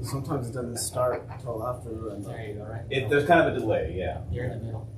sometimes it doesn't start until after. There you go, right? There's kind of a delay, yeah. You're in the middle.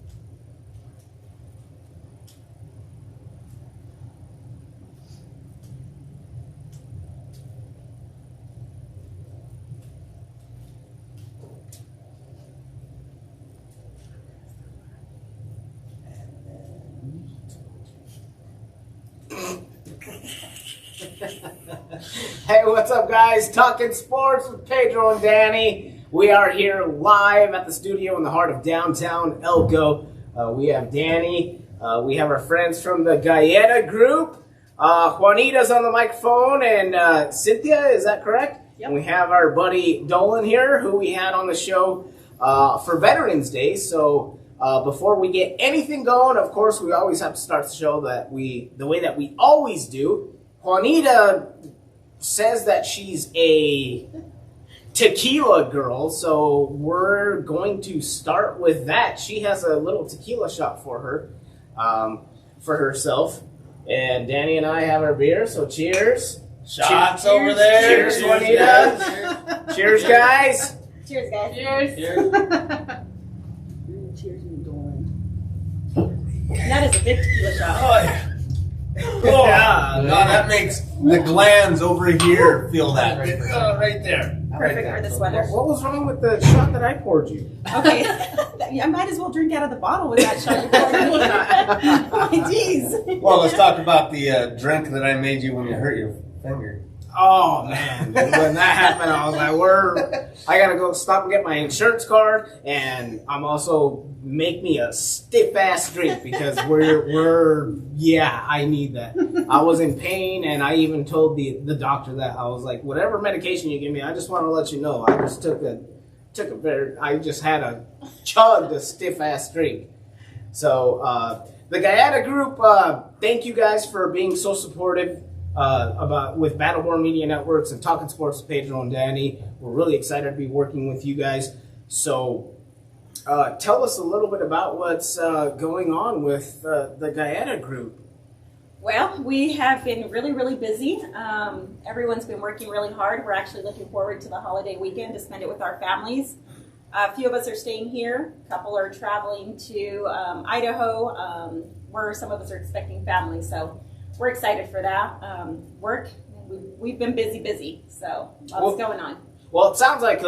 Hey, what's up, guys? Talking sports with Pedro and Danny. We are here live at the studio in the heart of downtown Elko. We have Danny. We have our friends from the Gaeta group. Juanita's on the microphone, and Cynthia, is that correct? Yep. And we have our buddy Dolan here, who we had on the show for Veterans Day. So before we get anything going, of course, we always have to start the show the way that we always do. Juanita says that she's a tequila girl, so we're going to start with that. She has a little tequila shot for her, for herself. And Danny and I have our beer, so cheers. Shots Cheers. over there. Cheers, Juanita. Cheers, guys. Cheers, guys. Cheers. Cheers, you Dolan. That is a big tequila shot. Oh, yeah. Oh, yeah. No, that makes the glands over here feel that. Right there. Perfect for this weather. What was wrong with the shot that I poured you? Okay. I might as well drink out of the bottle with that shot. Oh, my jeez. Well, let's talk about the drink that I made you when you hurt your finger. Oh, man. When that happened, I was like, I got to go stop and get my insurance card, and I'm also make me a stiff-ass drink because I need that. I was in pain, and I even told the doctor that. I was like, whatever medication you give me, I just want to let you know. I just I just had a chugged a stiff-ass drink. So, the Gaeta group, thank you guys for being so supportive. With Battleborn Media Networks and Talking Sports with Pedro and Danny. We're really excited to be working with you guys. So tell us a little bit about what's going on with the Gaeta group. Well, we have been really, really busy. Everyone's been working really hard. We're actually looking forward to the holiday weekend to spend it with our families. A few of us are staying here. A couple are traveling to Idaho, where some of us are expecting families. So we're excited for that. We've been busy, so lots going on. Well, it sounds like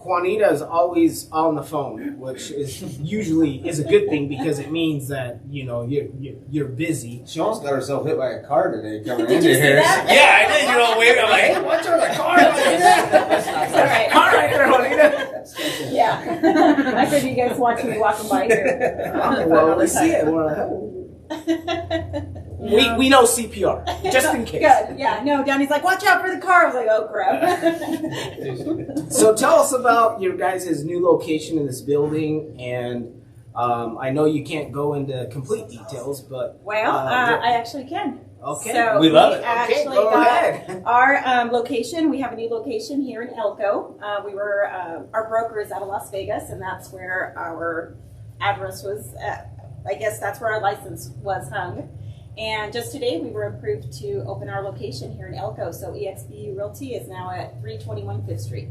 Juanita is always on the phone, which is usually a good thing because it means that you're busy. She almost got herself hit by a car today coming Did into you see here. that? Yeah, I did. Wait, I'm like, hey, watch out, the car. That's all right. All right there, Juanita. Yeah. I figured you guys watch me walking by here. Well, we see it. We're like, oh. We know CPR, just in case. Good. Yeah. No, Danny's like, watch out for the car. I was like, oh, crap. So tell us about your guys' new location in this building, and I know you can't go into complete details, but... Well, I actually can. Okay. So we love it. Okay, go ahead. Our location, we have a new location here in Elko. Our broker is out of Las Vegas, and that's where our address was I guess that's where our license was hung. And just today we were approved to open our location here in Elko. So EXP Realty is now at 321 5th Street.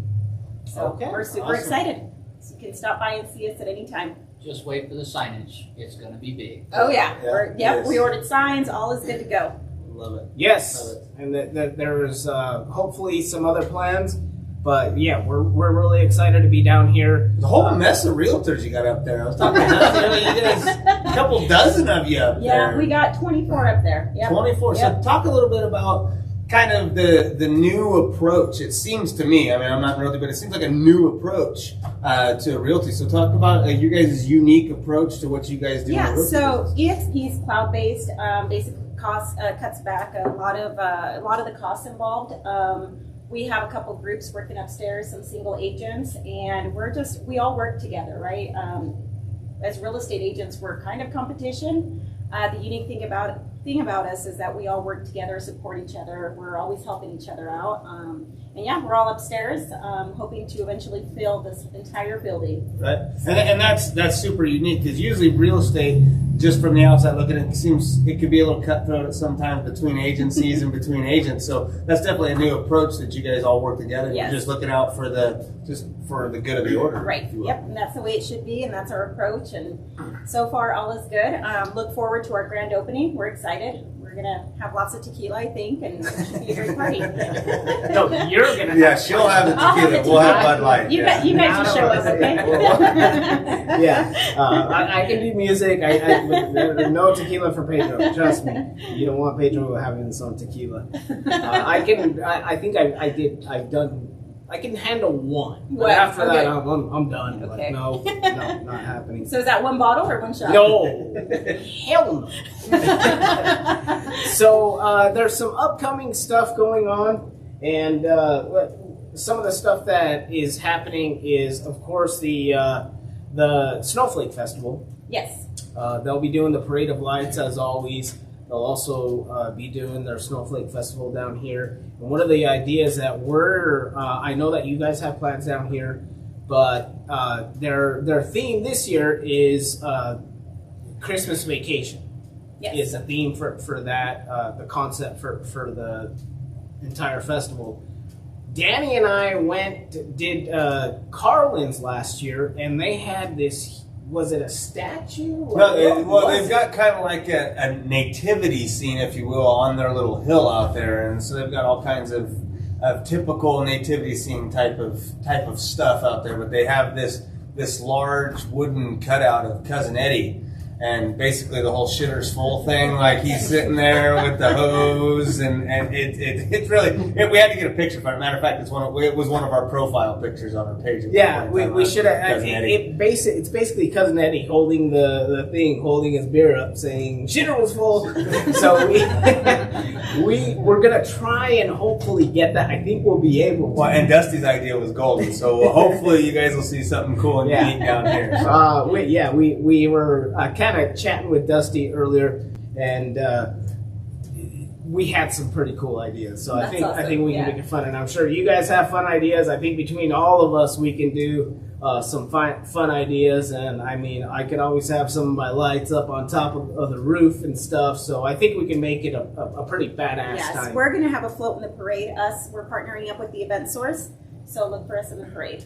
So we're super excited. So you can stop by and see us at any time. Just wait for the signage. It's going to be big. Oh, yeah. Yes. We ordered signs. All is good to go. Love it. Yes, Love it. and there's hopefully some other plans, but yeah, we're really excited to be down here. The whole mess of realtors you got up there. I was talking to you guys, a couple dozen of you up there. Yeah, we got 24 up there. Yep. 24. Yep. So talk a little bit about kind of the new approach. It seems to me, I mean, I'm not realty, but it seems like a new approach to realty. So talk about you guys' unique approach to what you guys do. Yeah, in the realty so business. EXP is cloud-based. Basically, cost cuts back a lot of the costs involved. We have a couple groups working upstairs, some single agents, and we all work together, right? As real estate agents, we're kind of competition. The unique thing about us is that we all work together, support each other. We're always helping each other out. And yeah, we're all upstairs, hoping to eventually fill this entire building. Right, and that's super unique because usually real estate, just from the outside looking at it, seems it could be a little cutthroat at sometimes between agencies and between agents. So that's definitely a new approach that you guys all work together. Yes. You're just looking out for the good of the order. Right. if you will. Yep. And that's the way it should be, and that's our approach. And so far, all is good. Look forward to our grand opening. We're excited. We're gonna have lots of tequila, I think, and it should be a great party. No, you're gonna. Yeah, she'll have the I'll have tequila. the We'll have tequila. Bud Light. You guys just show us, okay? Yeah, I can do music. There's no tequila for Pedro. Trust me, you don't want Pedro having some tequila. I can handle one, but What? after Okay. that, I'm done. Okay. Like, no, not happening. So is that one bottle or one shot? No, hell no. So there's some upcoming stuff going on, and some of the stuff that is happening is, of course, the Snowflake Festival. Yes. They'll be doing the Parade of Lights as always. They'll also be doing their Snowflake Festival down here. And one of the ideas that I know that you guys have plans down here, but their theme this year is Christmas Vacation. Yes. Is a theme for that, the concept for the entire festival. Danny and I did Carlin's last year, and they had this. Was it a statue? Well, they've got kind of like a nativity scene, if you will, on their little hill out there, and so they've got all kinds of typical nativity scene type of stuff out there. But they have this large wooden cutout of Cousin Eddie, and basically the whole shitter's full thing. Like he's sitting there with the hose, and it's really. We had to get a picture for it. Matter of fact, it was one of our profile pictures on our page. Yeah, we should have. It's basically Cousin Eddie holding the thing, holding his beer up, saying "shitter was full." So we're gonna try and hopefully get that. I think we'll be able to. Well, and Dusty's idea was golden, so hopefully you guys will see something cool and unique down here. So. We were kind of chatting with Dusty earlier, and we had some pretty cool ideas. So That's I think we can awesome, make it fun, and I'm sure you guys have fun ideas. I think between all of us, we can do some fun ideas. And I mean, I could always have some of my lights up on top of the roof and stuff. So I think we can make it a pretty badass time. We're going to have a float in the parade. We're partnering up with the Event Source, so look for us in the parade.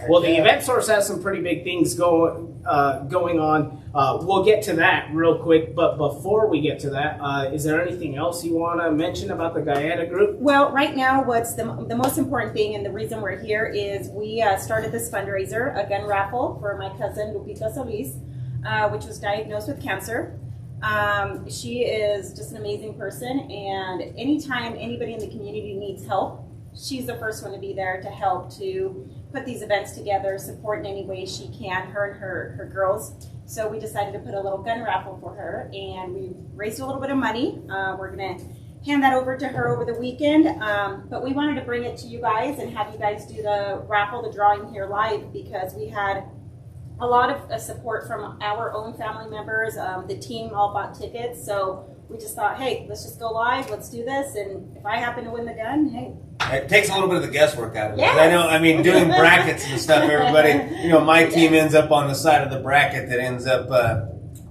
Well, the Event Source has some pretty big things going on. We'll get to that real quick, but before we get to that, is there anything else you want to mention about the Gaeta group? Well, right now, what's the most important thing and the reason we're here is we started this fundraiser, a gun raffle for my cousin Lupita Solis, which was diagnosed with cancer. She is just an amazing person, and anytime anybody in the community needs help, she's the first one to be there to help to put these events together, support in any way she can, her and her girls. So we decided to put a little gun raffle for her, and we raised a little bit of money. We're going to hand that over to her over the weekend, but we wanted to bring it to you guys and have you guys do the raffle, the drawing here live, because we had a lot of support from our own family members. The team all bought tickets, so we just thought, hey, let's just go live, let's do this, and if I happen to win the gun, hey. It takes a little bit of the guesswork out of it. Yes. I mean, doing brackets and stuff, everybody, my team ends up on the side of the bracket that ends up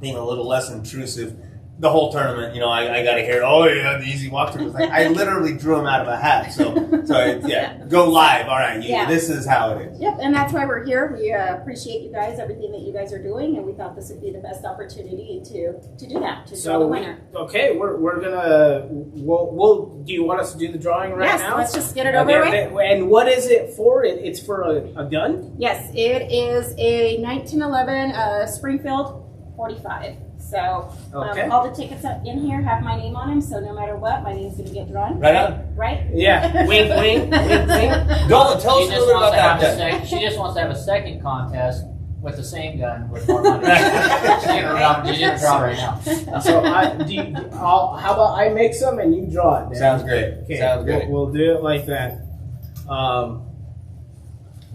being a little less intrusive. The whole tournament, I got to hear, oh, yeah, the easy walkthrough. It's like, I literally drew them out of a hat. So go live. All right, this is how it is. Yep, and that's why we're here. We appreciate you guys, everything that you guys are doing, and we thought this would be the best opportunity to do that, to draw the winner. Okay, we're gonna. We'll. Do you want us to do the drawing right now? Yes, let's just get it over with. And what is it for? It's for a gun? Yes, it is a 1911 Springfield 45. So Okay. all the tickets up in here have my name on them, so no matter what, my name's going to get drawn. Right on. Right? Yeah. Wink, wink, wink, wink. Dolan, tell us She a just little bit wants about to have that. she just wants to have a second contest with the same gun with more money. She's gonna draw right now. So how about I make some and you draw it? Dan? Sounds great. Okay. Sounds great. We'll do it like that.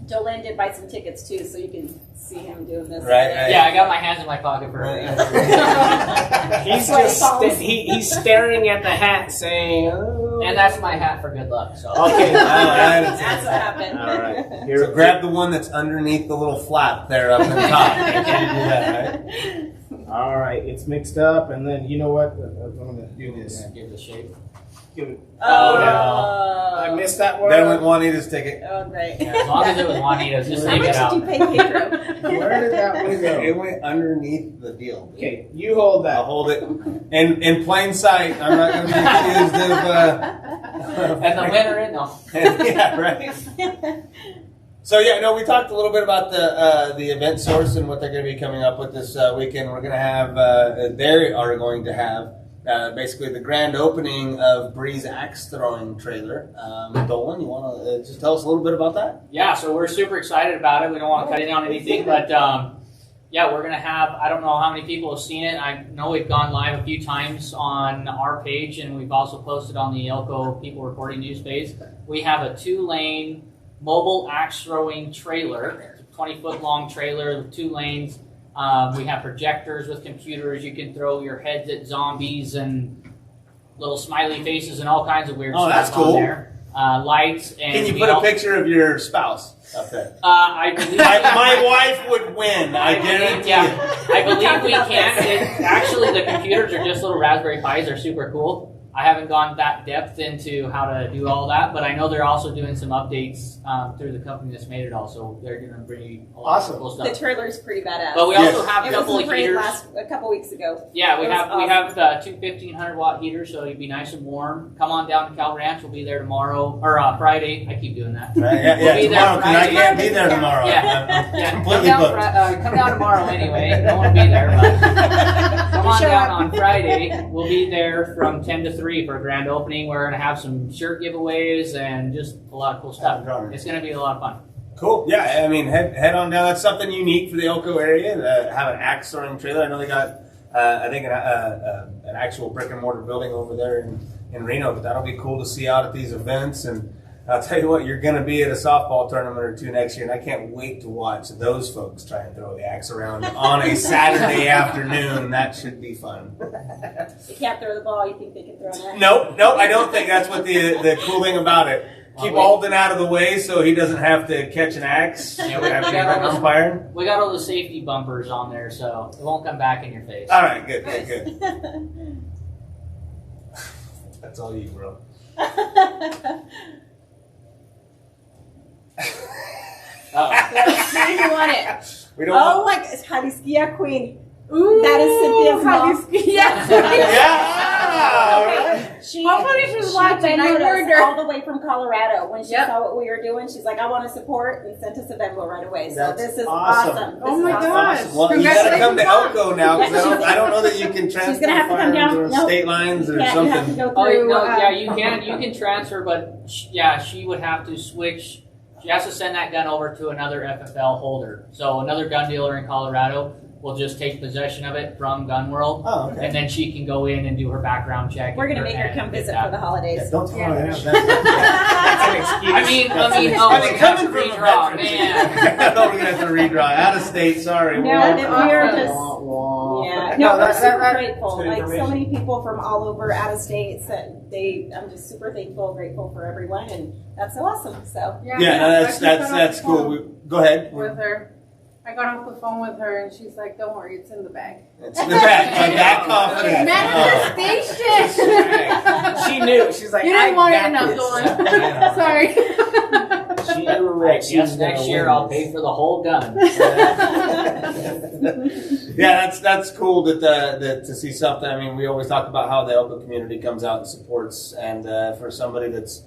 Jolene did buy some tickets too, so you can see him doing this. Right. Yeah, I got my hands in my pocket for He's just he's staring at the hat, saying, "Oh." And that's my hat for good luck. So Okay, That's what happened. All right. So grab the one that's underneath the little flap there up in the top. You can't do that, right? All right, it's mixed up, and then you know what? I'm gonna do this. give it a shape. Give it. Oh, I missed that one. Then with Juanita's ticket. Oh, great. Yeah, as long as it was Juanita's, just How leave much it out. did you pay Pedro? Where did that one go? It went underneath the deal. Okay, you hold I'll that. hold it in plain sight. I'm not going to be accused of. And the winner in no. Yeah, right. So yeah, no, we talked a little bit about the event source and what they're going to be coming up with this weekend. We're going to have they are going to have basically the grand opening of Bree's axe throwing trailer. Dolan, you want to just tell us a little bit about that? Yeah, so we're super excited about it. We don't want to cut in on anything, but yeah, we're going to have, I don't know how many people have seen it. I know we've gone live a few times on our page, and we've also posted on the Elko People Reporting News page. We have a 2-lane mobile axe throwing trailer. It's a 20-foot long trailer with 2 lanes. We have projectors with computers. You can throw your heads at zombies and little smiley faces and all kinds of weird stuff that's cool. on there. Lights. And Can you put a picture of your spouse up there? I believe My wife would win. I guarantee Yeah, you. I believe we can. Actually, the computers are just little Raspberry Pis. They're super cool. I haven't gone that depth into how to do all that, but I know they're also doing some updates through the company that's made it all, so they're going to bring a lot of cool The stuff. trailer's pretty badass. But we also have a It couple was of great heaters. a couple weeks ago. Yeah, we It was have 2 1,500-watt heaters, so you'd be nice and warm. Come on down to Cal Ranch. We'll be there tomorrow, or Friday. I keep doing that. Right, yeah, We'll be there tomorrow, because I Friday. can't be there tomorrow. Yeah. I'm Yeah, completely booked. come down tomorrow anyway. Don't want to be there, but come on down on Friday. We'll be there from 10 to 3 for a grand opening. We're going to have some shirt giveaways and just a lot of cool stuff. It's going to be a lot of fun. Cool. Yeah, I mean, head on down. That's something unique for the Elko area to have an axe throwing trailer. I know they got, I think, an actual brick and mortar building over there in Reno, but that'll be cool to see out at these events. And I'll tell you what, you're going to be at a softball tournament or 2 next year, and I can't wait to watch those folks try and throw the axe around on a Saturday afternoon. That should be fun. You can't throw the ball. You think they can throw an axe? Nope, I don't think that's what the cool thing about it. Keep Alden out of the way so he doesn't have to catch an axe. Yeah, we after got all umpiring. We got all the safety bumpers on there, so it won't come back in your face. All right, good. That's all you, bro. Who do you want it? We don't. Oh my God, it's Jaliskia Queen. Ooh, that is Cynthia's mom. Yeah. She, Hopefully she's watching. I Venmo'd heard us her. all the way from Colorado when she saw what we were doing. She's like, I want to support, and sent us a Venmo right away. So That's this is awesome. awesome. Oh This my is awesome. gosh. Awesome. Well, you gotta come to Congratulations, Elko now because I don't know that you can transfer gonna have to come down. firearms or Nope. state lines or You have to something. go Oh, through. no, yeah, you can transfer, but she would have to switch. She has to send that gun over to another FFL holder. So another gun dealer in Colorado will just take possession of it from Gun World, Oh, okay. and then she can go in and do her background check. We're gonna make her come visit for the holidays. Yeah, don't tell her that. That's an excuse. I mean, I mean, coming from a redraw, veteran. man. I thought we were gonna have to redraw out of state. Sorry. No, Well, that we are just. Yeah, no, we're super grateful. good Like so information. many people from all over out of states that I'm just super thankful, grateful for everyone, and that's so awesome. So Yeah, no, that's cool. Go ahead. With her. I got off the phone with her and she's like, don't worry, it's in the bag. It's in the back. I'm that confident. Manifestation! She knew. She's like, You didn't I want it got enough, this. Dolan. Sorry. She knew that Yes, next year I'll pay for the whole gun. Yeah, that's cool that to see something. I mean, we always talk about how the Elko community comes out and supports, and for somebody that's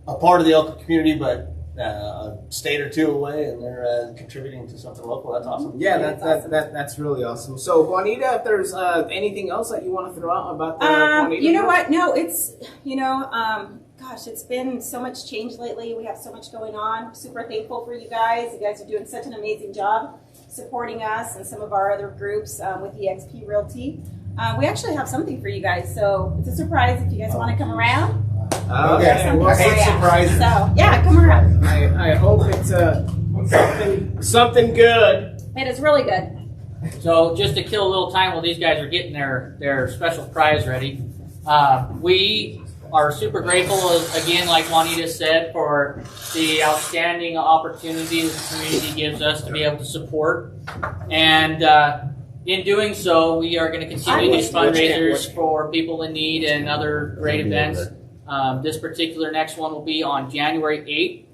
a part of the Elko community, but a state or 2 away, and they're contributing to something local. That's awesome. Yeah, that's really awesome. So, Juanita, if there's anything else that you want to throw out about the Juanita you know group? what? No, it's gosh, it's been so much change lately. We have so much going on. Super thankful for you guys. You guys are doing such an amazing job supporting us and some of our other groups with EXP Realty. We actually have something for you guys, so it's a surprise if you guys want to come around. Okay. Something I for hate you. surprises. So yeah, come around. I hope it's something good. It is really good. So just to kill a little time while these guys are getting their special prize ready, we are super grateful, again, like Juanita said, for the outstanding opportunity the community gives us to be able to support. And in doing so, we are going to continue these fundraisers for people in need and other great events. This particular next one will be on January 8th.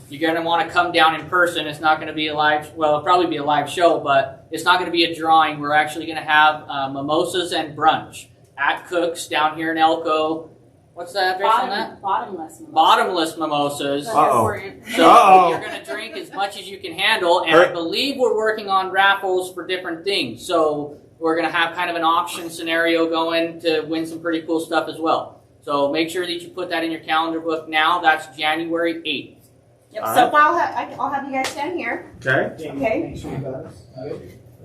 You're going to want to come down in person. It's not going to be a live, well, it'll probably be a live show, but it's not going to be a drawing. We're actually going to have mimosas and brunch at Cook's down here in Elko. What's the address on that? Bottomless. Bottomless mimosas. Uh-oh. So you're going to drink as much as you can handle, and I believe we're working on raffles for different things. So we're going to have kind of an auction scenario going to win some pretty cool stuff as well. So make sure that you put that in your calendar book now. That's January 8th. Yep. So I'll have you guys stand here. Okay. Okay. Make sure you got us.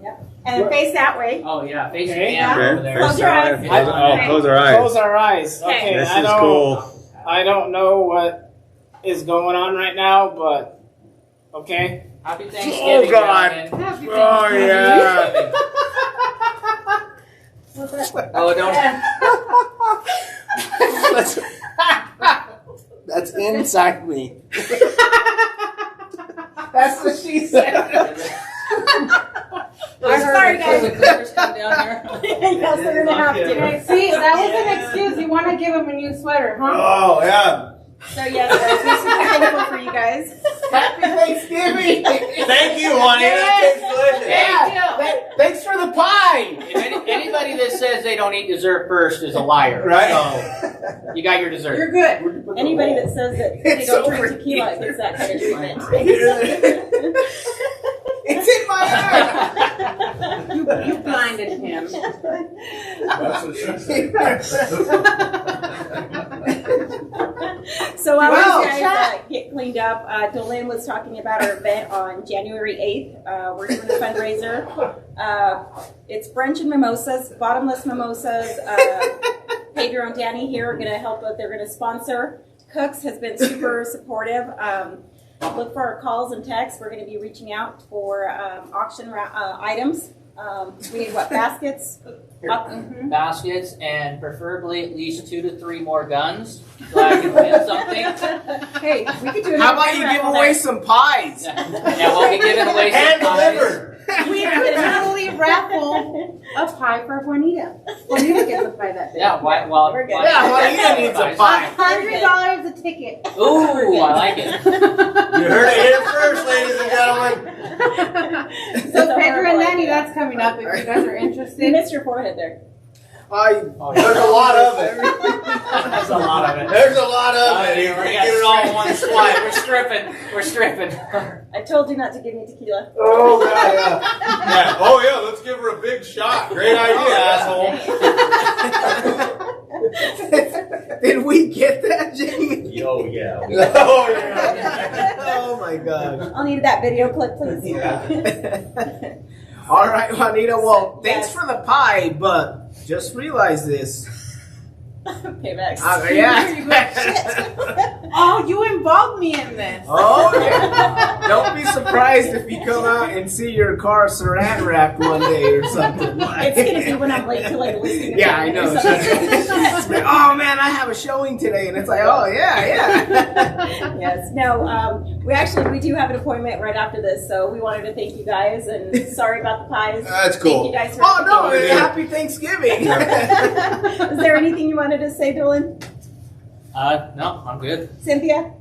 Yep. And face that way. Oh yeah, face Okay. the camera over there. Close your eyes. Close our eyes. Close our eyes. Okay. Okay. This I is don't, cool. I don't know what is going on right now, but okay. Happy Thanksgiving. Oh, God. gentlemen. Oh, yeah. Oh, don't. That's inside me. That's what she said. Sorry, guys. The clippers come down here. Yes, we're gonna have to. See, that was an excuse. You want to give him a new sweater, huh? Oh, yeah. So yes, we're super thankful for you guys. Happy Thanksgiving. Thank you, Juanita. That tastes delicious. Yeah. Thanks for the pie. If anybody that says they don't eat dessert first is a liar. Right? So you got your dessert. You're good. Anybody that says that they It's don't over drink tequila gets that kind of treatment. It's in my eye. You blinded him. That's what she So while Wow. you guys get cleaned up, Dolin was talking about our event on January 8th. We're doing a fundraiser. It's brunch and mimosas, bottomless mimosas. Pedro and Danny here are going to help. They're going to sponsor. Cooks has been super supportive. Look for our calls and texts. We're going to be reaching out for auction items. We need baskets? Baskets and preferably at least 2 to 3 more guns so I can win something. Hey, we could do How about you give away some pies? Yeah, we'll be giving away some Hand pies. delivered. We could totally raffle a pie for Juanita. Juanita gets a pie that day. Yeah, well, We're good. Yeah, Juanita needs a pie. $100 a ticket. Ooh, I like it. You heard it here first, ladies and gentlemen. So Pedro and Danny, that's coming up if you guys are You interested. missed your forehead there. There's a lot of it. That's a lot of it. There's a lot of it. We're gonna get it all in one swipe. We're stripping. We're stripping. I told you not to give me tequila. Oh, God, yeah. Oh, yeah, let's give her a big shot. Great idea, asshole. Did we get that, Jamie? Oh, yeah. Oh my gosh. I'll need that video clip, please. All right, Juanita. Well, thanks Yes. for the pie, but just realize this. Payback. Yeah. Oh, you involved me in this. Oh yeah. Don't be surprised if you come out and see your car saran wrapped one day or something. It's gonna be when I'm late to like listening. Yeah, I know. It's like, oh man, I have a showing today, and it's like, oh yeah. Yes. No. We do have an appointment right after this, so we wanted to thank you guys and sorry about the pies. That's Thank cool. you guys for Oh no, everything. happy Thanksgiving. Is there anything you wanted to say, Dylan? No, I'm good. Cynthia?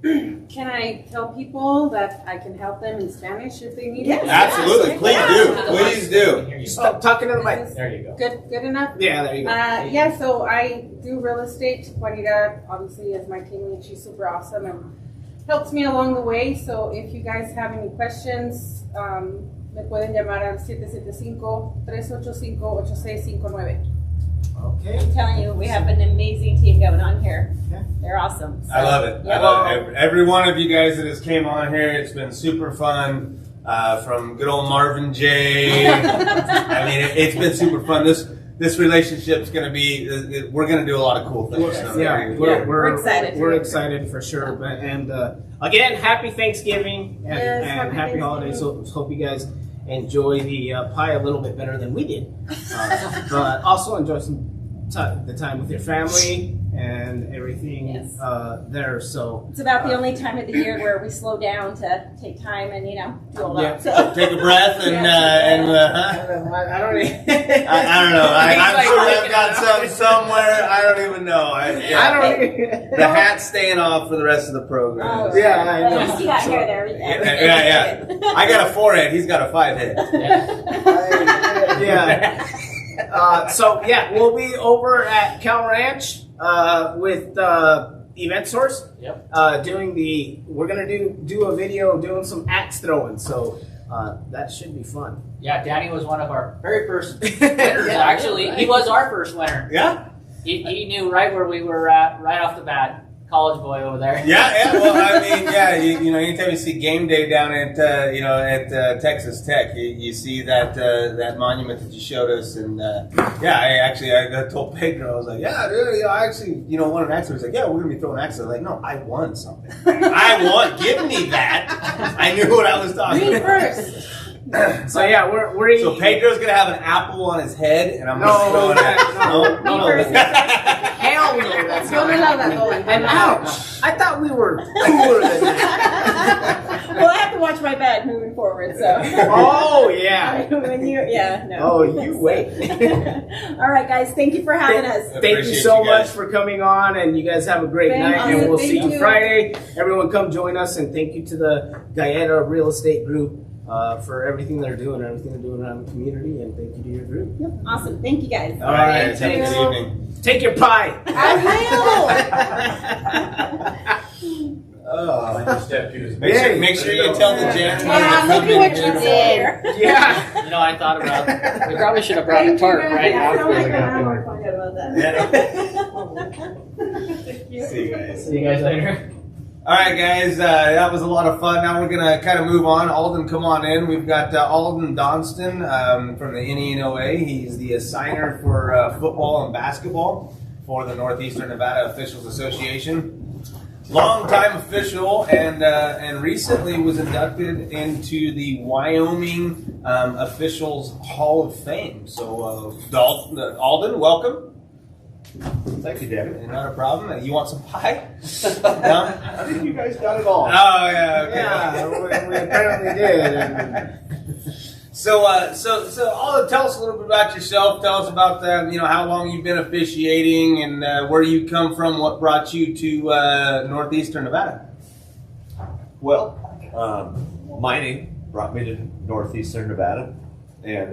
Can I tell people that I can help them in Spanish if they need Yes. it? Absolutely. Please do. Please do. Here you go. Stop talking to the mic. There you go. Good enough? Yeah, there you go. Yeah, so I do real estate. Juanita, obviously, is my team lead. She's super awesome and helps me along the way. So if you guys have any questions, me pueden llamar al 775-385-8659. Okay. I'm telling you, we have an amazing team going on here. Yeah. They're awesome. So, I love it. I love every one of you guys that has came on here. It's been super fun. From good old Marvin J. I mean, it's been super fun. this relationship's going to be. We're going to do a lot of cool things. So we're excited. We're excited for sure. But again, happy Thanksgiving and happy holidays. So hope you guys enjoy the pie a little bit better than we did, but also enjoy the time with your family and everything there. So it's about the only time of the year where we slow down to take time and do all that. So take a breath and I don't know. I don't know. I'm sure I've got some somewhere. I don't even know. I don't. The hat's staying off for the rest of the program. Oh, yeah, I know. You got hair there. Yeah. I got a forehead. He's got a 5 head. Yeah. We'll be over at Cal Ranch with Event Source. Yep. We're gonna do a video doing some axe throwing. So that should be fun. Yeah, Danny was one of our very first winners. Actually, he was our first winner. Yeah. He knew right where we were at right off the bat. College boy over there. Yeah. Well, I mean, anytime you see game day down at Texas Tech, you see that monument that you showed us, and I told Pedro, I was like, yeah, dude, I actually, won an axe. He's like, yeah, we're gonna be throwing axes. I was like, no, I won something. Give me that. I knew what I was talking about. first. So yeah, we're So Pedro's gonna have an apple on his head, and I'm gonna throw an axe. No. Hell no, that's Don't allow that going. And ouch! I thought we were cooler than that. Well, I have to watch my back moving forward. So. Oh yeah. No. Oh, you wait. All right, guys. Thank you for having us. Thank you so much for coming on, and you guys have a great night. And we'll see you Friday. Everyone, come join us, and thank you to the Gaeta Real Estate Group for everything they're doing around the community, and thank you to your group. Yep. Awesome. Thank you, guys. All right. Have a good evening. Take your pie. I will. Make sure you tell the janitor. Yeah, look at what you did. Yeah. I thought about it. We probably should have brought a tarp right after we got going. Forget about that. See you guys later. All right, guys, that was a lot of fun. Now we're going to kind of move on. Alden, come on in. We've got Alden Donsten from the NENOA. He's the assigner for football and basketball for the Northeastern Nevada Officials Association. Longtime official, and recently was inducted into the Wyoming Officials Hall of Fame. So, Alden, welcome. Thank you, David. Not a problem. You want some pie? No? I think you guys got it all. Oh, yeah, okay. Yeah, we apparently did. So, Alden, tell us a little bit about yourself. Tell us about how long you've been officiating and where you come from. What brought you to Northeastern Nevada? Well, mining brought me to Northeastern Nevada, and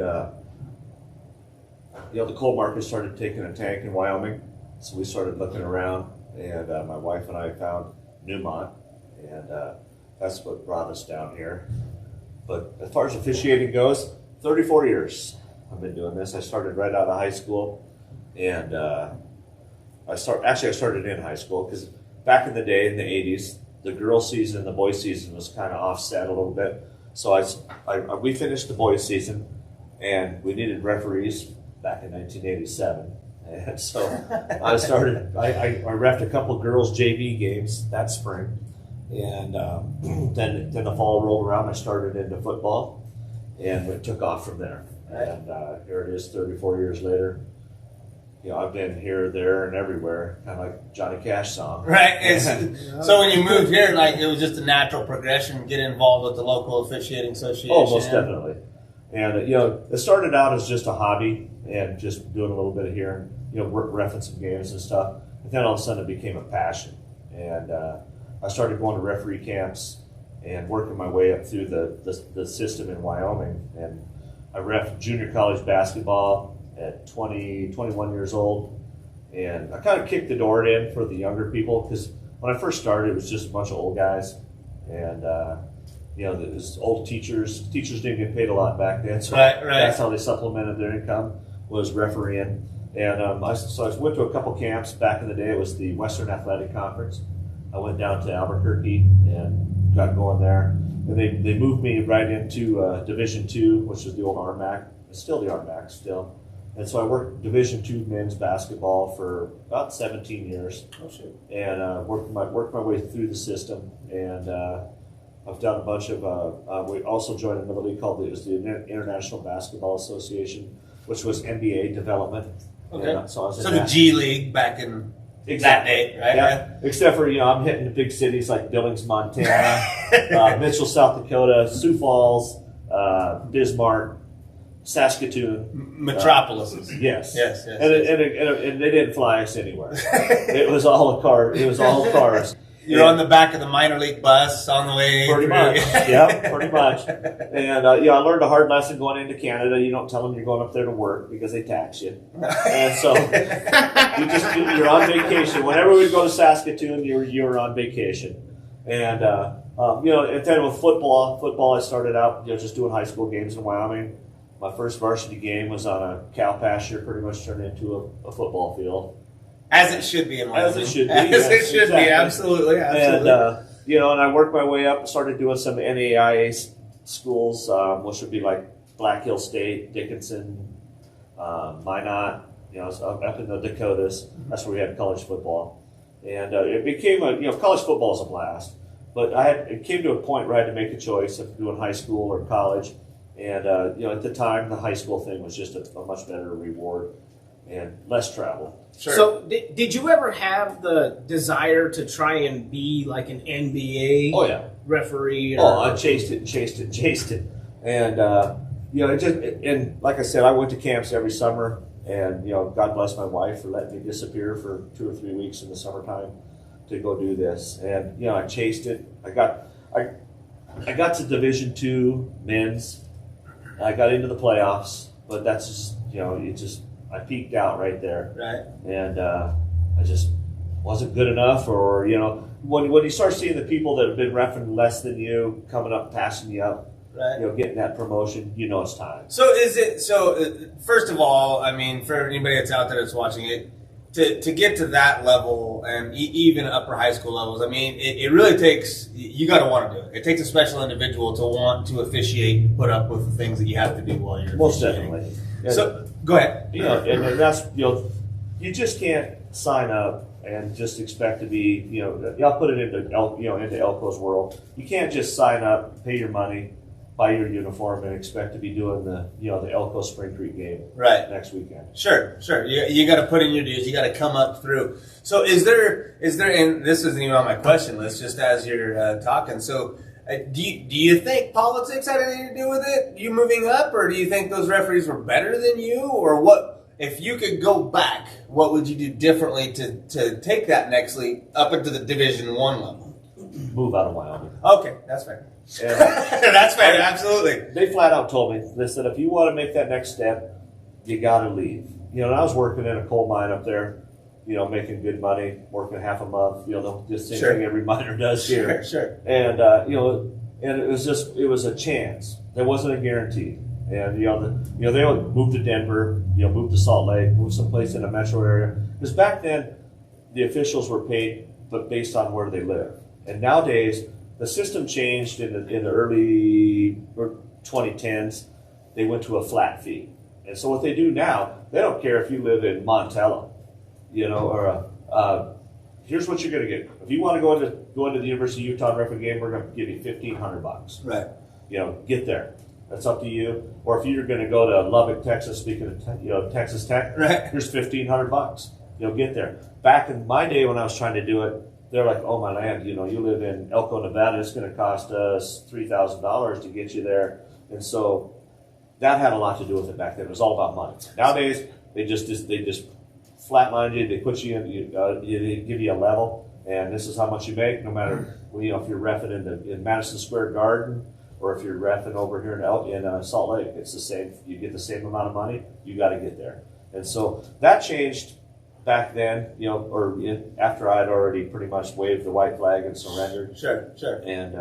the coal market started taking a tank in Wyoming, so we started looking around, and my wife and I found Newmont, and that's what brought us down here. But as far as officiating goes, 34 years I've been doing this. I started right out of high school, and I started in high school because back in the day, in the 80s, the girls' season and the boys' season was kind of offset a little bit. So we finished the boys' season, and we needed referees back in 1987. And so I reffed a couple girls' JV games that spring. And then the fall rolled around. I started into football, and it took off from there. And here it is, 34 years later. I've been here, there, and everywhere, kind of like Johnny Cash song. Right. So when you moved here, it was just a natural progression, get involved with the local officiating association. Oh, most definitely. And it started out as just a hobby and just doing a little bit of here, reffing some games and stuff. And then all of a sudden it became a passion. And I started going to referee camps and working my way up through the system in Wyoming. And I reffed junior college basketball at 21 years old. And I kind of kicked the door in for the younger people because when I first started, it was just a bunch of old guys. And, there's old teachers didn't get paid a lot back then. So that's how they supplemented their income, was refereeing. And I went to a couple camps back in the day. It was the Western Athletic Conference. I went down to Albuquerque and got going there. And they moved me right into Division II, which is the old RMAC. It's still the RMAC still. And so I worked Division II men's basketball for about 17 years. Oh, shit. And worked my way through the system. And I've done a bunch of, we also joined another league called the International Basketball Association, which was NBA development. Okay. And, so I was in So the that. G League back in that day, right? Yeah. Except for, I'm hitting the big cities like Billings, Montana, Mitchell, South Dakota, Sioux Falls, Bismarck, Saskatoon. Metropolises. Yes. Yes. And they didn't fly us anywhere. It was all a car. It was all cars. You're on the back of the minor league bus on the way. Pretty much. Yeah, pretty much. And I learned a hard lesson going into Canada. You don't tell them you're going up there to work because they tax you. And so you're on vacation. Whenever we go to Saskatoon, you're on vacation. And and then with football, I started out just doing high school games in Wyoming. My first varsity game was on a cow pasture, pretty much turned into a football field. As it should be in Wyoming. As it should be. As yes, it should exactly. be, absolutely. And and I worked my way up and started doing some NAIA schools, which would be like Black Hill State, Dickinson, Minot, up in the Dakotas. That's where we had college football. And it became college football is a blast. But it came to a point where I had to make a choice of doing high school or college. And, at the time, the high school thing was just a much better reward and less travel. Sure. So did you ever have the desire to try and be like an NBA Oh, yeah. referee? I chased it. And, and like I said, I went to camps every summer. And, God bless my wife for letting me disappear for 2 or 3 weeks in the summertime to go do this. And, I chased it. I got to Division II men's. I got into the playoffs, but that's just, I peaked out right there. Right. And I just wasn't good enough, or, when you start seeing the people that have been reffing less than you coming up, passing you up, Right. Getting that promotion, it's time. So first of all, I mean, for anybody that's out there that's watching it, to get to that level and even upper high school levels, I mean, it really takes, you got to want to do it. It takes a special individual to want to officiate and put up with the things that you have to do while you're Most officiating. definitely. So, go ahead. And that's, you just can't sign up and just expect to be, I'll put it into Elko's world. You can't just sign up, pay your money, buy your uniform, and expect to be doing the Elko Spring Creek game Right. next weekend. Sure. You got to put in your dues. You got to come up through. So is there, and this isn't even on my question list, just as you're talking. So do you think politics had anything to do with it, you moving up, or do you think those referees were better than you, or what? If you could go back, what would you do differently to take that next leap up into the Division I level? Move out of Wyoming. Okay, that's fair. And That's fair, absolutely. they flat out told me, they said, if you want to make that next step, you got to leave. And I was working in a coal mine up there, making good money, working half a month, the same Sure. thing every miner does here. Sure. And, and it was a chance. There wasn't a guarantee. And, they would move to Denver, move to Salt Lake, move someplace in a metro area. Because back then, the officials were paid, but based on where they live. And nowadays, the system changed in the early 2010s. They went to a flat fee. And so what they do now, they don't care if you live in Montello, or here's what you're going to get. If you want to go into the University of Utah and ref a game, we're going to give you $1,500. Right. Get there. That's up to you. Or if you're going to go to Lubbock, Texas, speaking of Texas Tech, Right. here's $1,500. Get there. Back in my day when I was trying to do it, they're like, oh, my land, you live in Elko, Nevada. It's going to cost us $3,000 to get you there. And so that had a lot to do with it back then. It was all about money. Nowadays, they just flatline you. They put you in, they give you a level, and this is how much you make, no matter, if you're reffing in Madison Square Garden or if you're reffing over here in Salt Lake. It's the same. You get the same amount of money. You got to get there. And so that changed back then, after I had already pretty much waved the white flag and surrendered. Sure. And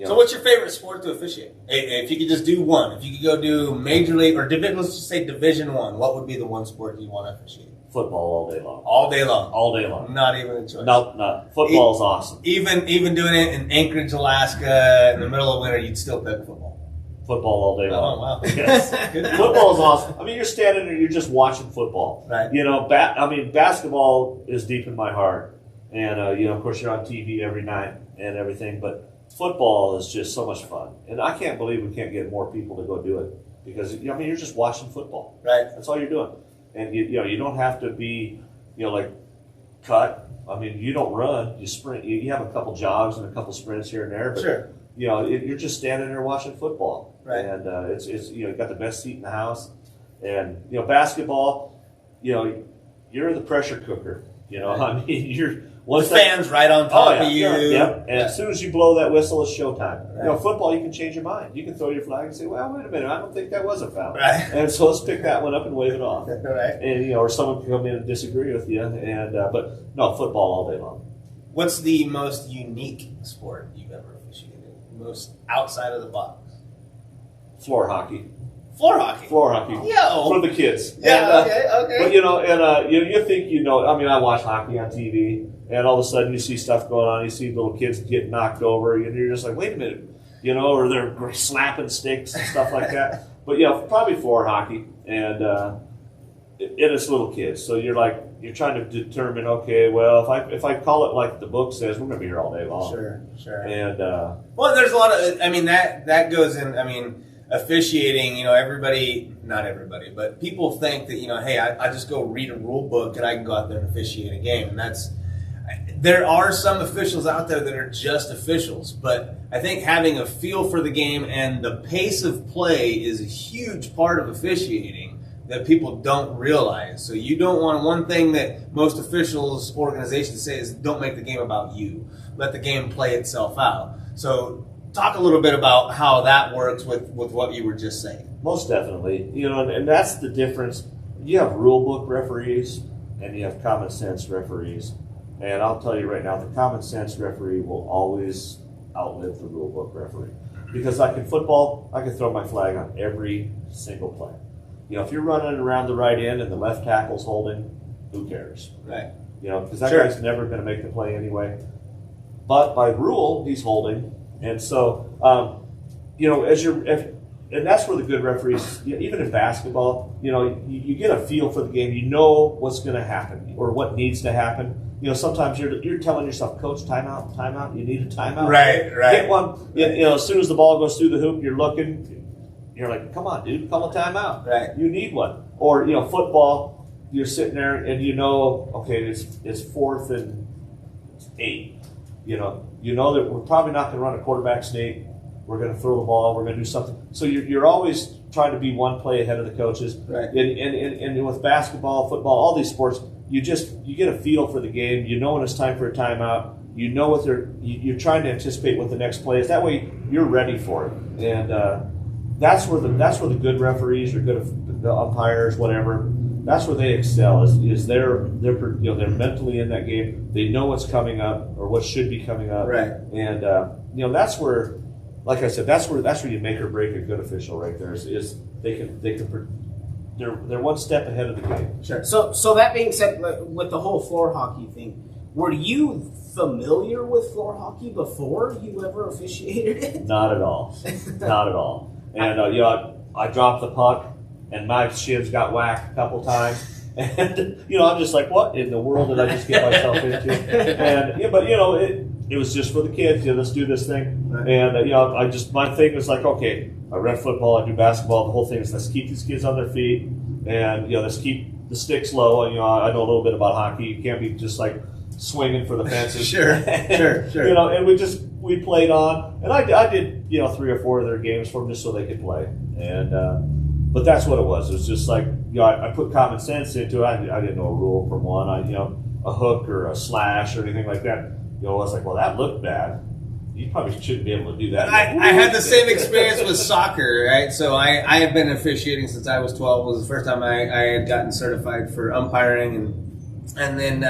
So what's your favorite sport to officiate? If you could just do one, if you could go do Major League, or let's just say Division I, what would be the one sport you want to officiate? football all day long. All day long? All day long. Not even a choice? No. Football's awesome. Even doing it in Anchorage, Alaska, in the middle of winter, you'd still pick football? Football all day long. Oh, wow. Yes. Football is awesome. I mean, you're standing there, you're just watching football. Right. You know, basketball is deep in my heart. And, you know, of course, you're on TV every night and everything. But football is just so much fun. And I can't believe we can't get more people to go do it. Because, I mean, you're just watching football. Right. That's all you're doing. And, you know, you don't have to be, you know, like, cut. I mean, you don't run. You sprint. You have a couple jogs and a couple sprints here and there. But, Sure. you know, you're just standing there watching football. Right. And it's you know, you got the best seat in the house. And, you know, basketball, you know, you're the pressure cooker. You know, I mean, you're once The fans right on top of you. Yep. And as soon as you blow that whistle, it's showtime. Right. You know, football, you can change your mind. You can throw your flag and say, well, wait a minute, I don't think that was a foul. Right. And so let's pick that one up and wave it off. Right. And, you know, or someone can come in and disagree with you. And but no, football all day long. What's the most unique sport you've ever officiated? Most outside of the box? Floor hockey. Floor hockey. Floor hockey. Yo. For the kids. Yeah, And, okay. But, you know, and you think you know, I mean, I watch hockey on TV, and all of a sudden you see stuff going on. You see little kids get knocked over, and you're just like, wait a minute, you know, or they're slapping sticks and stuff like that. But, yeah, probably floor hockey, and it's little kids. So you're trying to determine, okay, well, if I call it like the book says, we're going to be here all day long. Sure. And Well, there's a lot of, I mean, that goes in, I mean, officiating, you know, not everybody, but people think that, you know, hey, I just go read a rule book and I can go out there and officiate a game. And there are some officials out there that are just officials, but I think having a feel for the game and the pace of play is a huge part of officiating that people don't realize. So you don't want, one thing that most officials, organizations say is don't make the game about you. Let the game play itself out. So talk a little bit about how that works with what you were just saying. most definitely. You know, and that's the difference. You have rule book referees and you have common sense referees. And I'll tell you right now, the common sense referee will always outlive the rule book referee. Because like in football, I can throw my flag on every single play. You know, if you're running around the right end and the left tackle's holding, who cares? Right. You know, because that Sure. guy's never going to make the play anyway. But by rule, he's holding. And so, you know, and that's where the good referees, even in basketball, you know, you get a feel for the game. You know what's going to happen or what needs to happen. You know, sometimes you're telling yourself, Coach, timeout. You need a timeout. Right. Get one. You know, as soon as the ball goes through the hoop, you're looking. You're like, come on, dude, call a timeout. Right. You need one. Or, you know, football, you're sitting there and you know, okay, it's 4th and 8. You know that we're probably not going to run a quarterback sneak. We're going to throw the ball. We're going to do something. So you're always trying to be one play ahead of the coaches. Right. And with basketball, football, all these sports, you get a feel for the game. You know when it's time for a timeout. You know what you're trying to anticipate what the next play is. That way you're ready for it. And that's where the good referees or good umpires, whatever. That's where they excel. Is they're mentally in that game. They know what's coming up or what should be coming up. Right. And you know that's where, like I said, that's where you make or break a good official right there. Is they're one step ahead of the game. Sure. So that being said, with the whole floor hockey thing, were you familiar with floor hockey before you ever officiated it? Not at all. Not at all. And you know, I dropped the puck, and my shins got whacked a couple times. And you know, I'm just like, what in the world did I just get myself into? And yeah, but you know, it was just for the kids. You know, let's do this thing. Right. And you know, my thing was like, okay, I read football, I do basketball. The whole thing is let's keep these kids on their feet, and you know, let's keep the sticks low. And you know, I know a little bit about hockey. You can't be just like swinging for the fences. Sure. You know, and we played on, and I did, you know, 3 or 4 of their games for them just so they could play. And but that's what it was. It was just like, you know, I put common sense into it. I didn't know a rule from one. You know, a hook or a slash or anything like that. You know, I was like, well, that looked bad. You probably shouldn't be able to do that. I had the same experience with soccer, right? So I have been officiating since I was 12. It was the first time I had gotten certified for umpiring, and then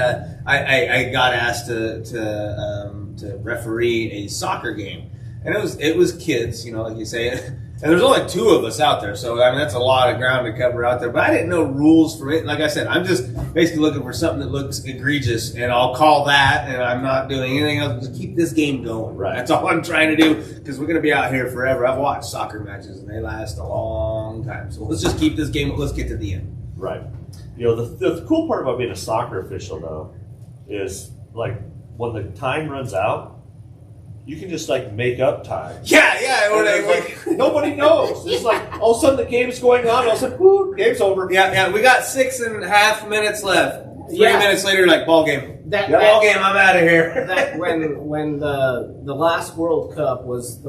I got asked to referee a soccer game, and it was kids, you know, like you say, And there's only 2 of us out there, so I mean that's a lot of ground to cover out there. But I didn't know rules for it. Like I said, I'm just basically looking for something that looks egregious, and I'll call that. And I'm not doing anything else. Just keep this game going. Right. That's all I'm trying to do because we're going to be out here forever. I've watched soccer matches, and they last a long time. So let's just keep this game. Let's get to the end. Right. You know, the cool part about being a soccer official, though, is like when the time runs out, you can just like make up time. Yeah. Or Like, nobody knows. It's like all of a sudden the game's going on. All of a sudden, whoo, game's over. Yeah. We got 6.5 minutes left. 3 Yeah. minutes later, like ball game. Ball game. I'm out of here. That when the last World Cup was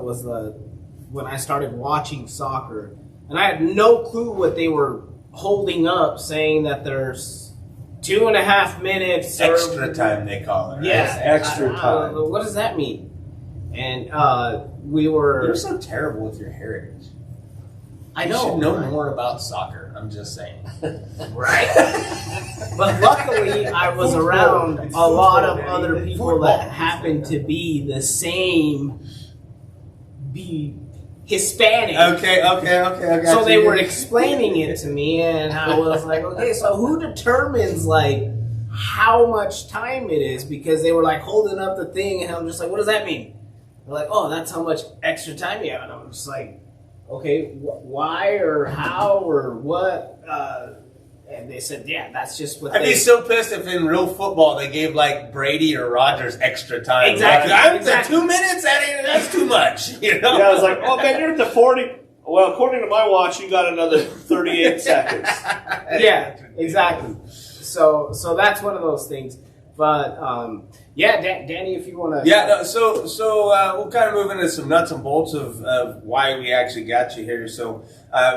when I started watching soccer, and I had no clue what they were holding up, saying that there's 2.5 minutes Extra time they call it. Right? Yeah, extra time. What does that mean? And we were. You're so terrible with your heritage. I You know. should know more about soccer. I'm just saying. Right? But luckily, I was around a lot of other people that happened to be the same, be Hispanic. Okay. I got So you. they were explaining it to me, and I was like, okay, so who determines like how much time it is? Because they were like holding up the thing, and I'm just like, what does that mean? They're like, oh, that's how much extra time you have. And I'm just like, okay, why or how or what? And they said, yeah, that's just what I'd they... be so pissed if in real football they gave like Brady or Rogers extra time. Exactly. Like, Exactly. 2 minutes? That's too much. You know? Yeah, I was like, oh man, you're at the 40. Well, according to my watch, you got another 38 seconds. Yeah, exactly. So that's one of those things. But yeah, Danny, if you want to... Yeah, no, so we'll kind of move into some nuts and bolts of why we actually got you here. So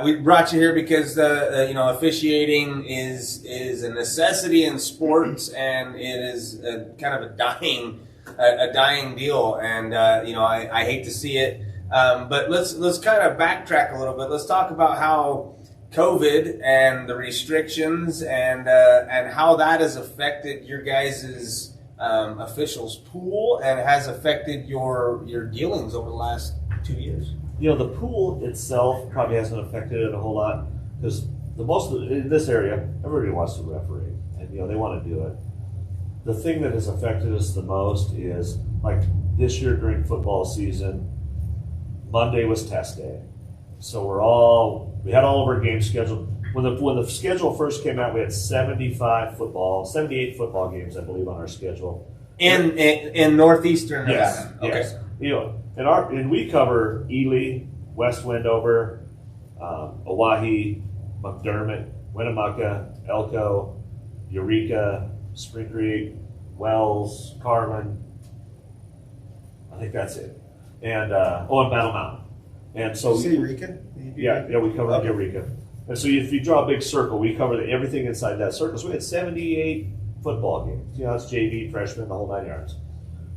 we brought you here because officiating is a necessity in sports, and it is kind of a dying deal. And I hate to see it, but let's kind of backtrack a little bit. Let's talk about how COVID and the restrictions and how that has affected your guys' officials pool and has affected your dealings over the last 2 years. You know, the pool itself probably hasn't affected it a whole lot because in this area, everybody wants to referee, and they want to do it. The thing that has affected us the most is like this year during football season, Monday was test day, so we had all of our games scheduled. When the schedule first came out, we had 78 football games, I believe, on our schedule. In northeastern Yes. Nevada. Okay. Yes. And we cover Ely, West Wendover, Oahe, McDermott, Winnemucca, Elko, Eureka, Spring Creek, Wells, Carlin. I think that's it. And and Battle Mountain. And so Eureka? yeah, we covered Eureka. And so if you draw a big circle, we covered everything inside that circle. So we had 78 football games. It's JV, freshman, the whole 9 yards.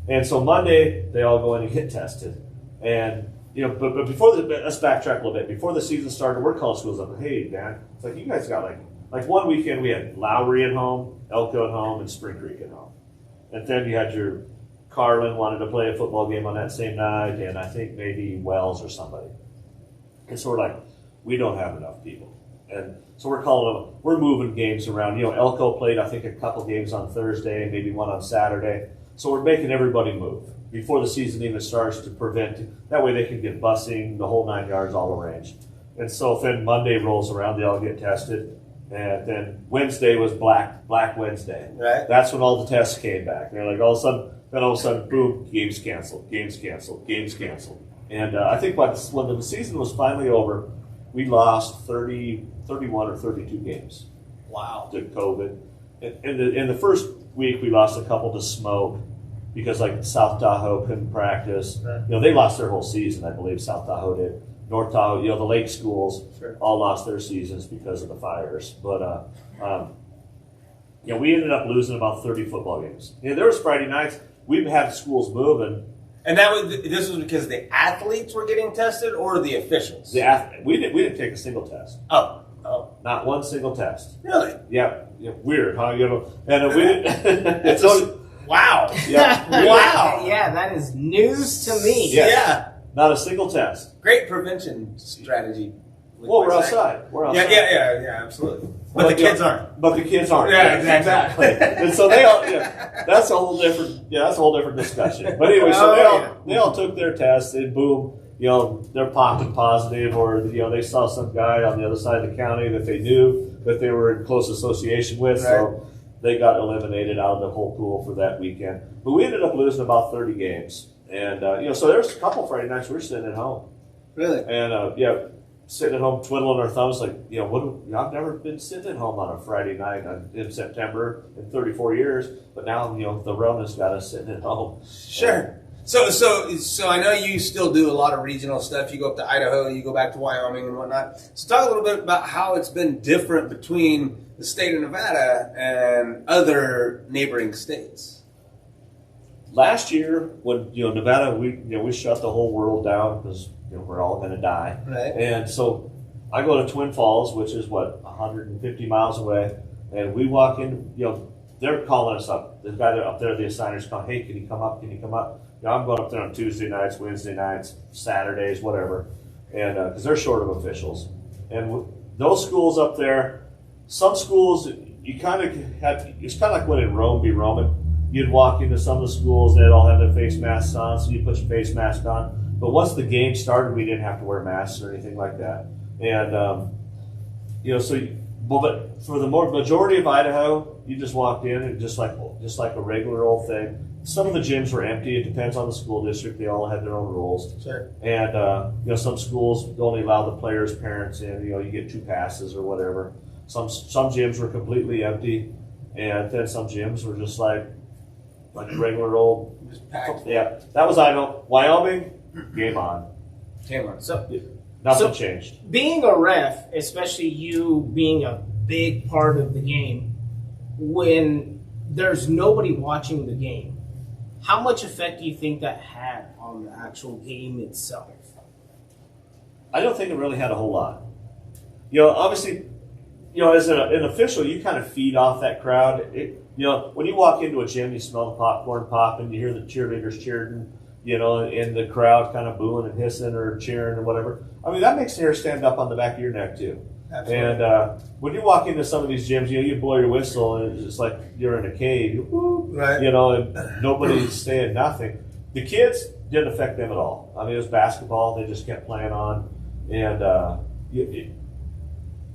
And so Monday, they all go in and get tested. And, but before let's backtrack a little bit. Before the season started, we're calling schools up, hey, Dan, it's like you guys got like one weekend we had Lowry at home, Elko at home, and Spring Creek at home. And then you had your Carlin wanted to play a football game on that same night, and I think maybe Wells or somebody. And so we're like, we don't have enough people. And so we're moving games around. Elko played, I think, a couple games on Thursday, maybe one on Saturday. So we're making everybody move before the season even starts to prevent, that way they can get busing, the whole 9 yards all arranged. And so then Monday rolls around, they all get tested. And then Wednesday was Black Wednesday. Right. That's when all the tests came back. They're like, all of a sudden, boom, games canceled. And I think when the season was finally over, we lost 31 or 32 games. Wow. To COVID. In the first week, we lost a couple to smoke because like South Tahoe couldn't practice. Right. They lost their whole season, I believe. South Tahoe did. North Tahoe, the lake schools all lost their seasons because of the fires. But we ended up losing about 30 football games. There was Friday nights. We'd have schools moving. And this was because the athletes were getting tested or the officials? We didn't take a single test. Oh. Not one single test. Really? Yeah. Weird, huh? And we didn't. Wow. Yeah. Wow. Yeah, that is news to me. Yeah. Yeah. Not a single test. Great prevention strategy. Well, we're outside. We're outside. Yeah, absolutely. But the kids aren't. But the kids aren't. Yeah, exactly. And so they all, that's a whole different, that's a whole different discussion. But anyway, so they all took their tests, and boom, they're popping positive, or they saw some guy on the other side of the county that they knew that they were in close association with, so they got eliminated out of the whole pool for that weekend. But we ended up losing about 30 games, and so there's a couple Friday nights we were sitting at home. Really? And sitting at home twiddling our thumbs, like, I've never been sitting at home on a Friday night in September in 34 years, but now, the Rona's got us sitting at home. Sure. So I know you still do a lot of regional stuff. You go up to Idaho, you go back to Wyoming and whatnot. So talk a little bit about how it's been different between the state of Nevada and other neighboring states. Last year, when Nevada, we shut the whole world down because we're all going to die. Right. And so I go to Twin Falls, which is 150 miles away, and we walk in. They're calling us up. The guy up there, the assigner's calling, hey, can you come up? Can you come up? I'm going up there on Tuesday nights, Wednesday nights, Saturdays, whatever, and because they're short of officials. And those schools up there, some schools you kind of had. It's kind of like when in Rome be Roman. You'd walk into some of the schools, they'd all have their face masks on, so you put your face mask on. But once the game started, we didn't have to wear masks or anything like that. And but for the majority of Idaho, you just walked in and just like a regular old thing. Some of the gyms were empty. It depends on the school district. They all had their own rules. Sure. And some schools only allow the players' parents in. You get 2 passes or whatever. Some gyms were completely empty, and then some gyms were just like regular old. Just packed. Yeah, that was Idaho. Wyoming, game on. Game on. So Nothing changed. Being a ref, especially you being a big part of the game, when there's nobody watching the game, how much effect do you think that had on the actual game itself? I don't think it really had a whole lot. Obviously, as an official, you kind of feed off that crowd. When you walk into a gym, you smell the popcorn popping, you hear the cheerleaders cheering, and the crowd kind of booing and hissing or cheering or whatever. I mean, that makes the hair stand up on the back of your neck, too. Absolutely. And when you walk into some of these gyms, you blow your whistle, and it's just like you're in a cave, Right. and nobody's saying nothing. The kids didn't affect them at all. I mean, it was basketball. They just kept playing on, and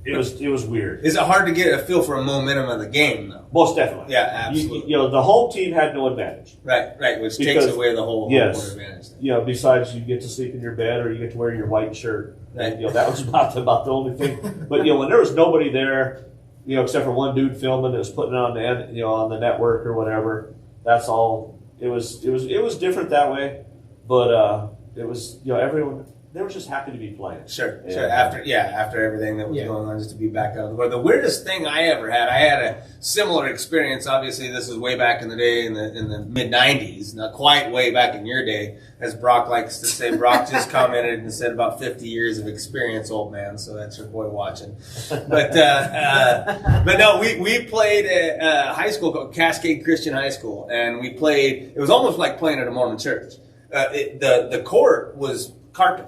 it was weird. Is it hard to get a feel for a momentum of the game, though? Most definitely. Yeah, absolutely. The home team had no advantage. Right, which Because- takes away the whole Yes. advantage. Besides you get to sleep in your bed or you get to wear your white shirt. Right. That was about the only thing. But when there was nobody there, except for one dude filming that was putting it on on the network or whatever. That's all. It was different that way, but it was everyone. They were just happy to be playing. Sure. Yeah. After everything that was going on, just to be back out of the way. The weirdest thing I ever had, I had a similar experience. Obviously, this was way back in the day, in the mid '90s, not quite way back in your day, as Brock likes to say. Brock just commented and said about 50 years of experience, old man. So that's your boy watching. But no, we played at a high school called Cascade Christian High School, and we played. It was almost like playing at a Mormon church. The court was carpet.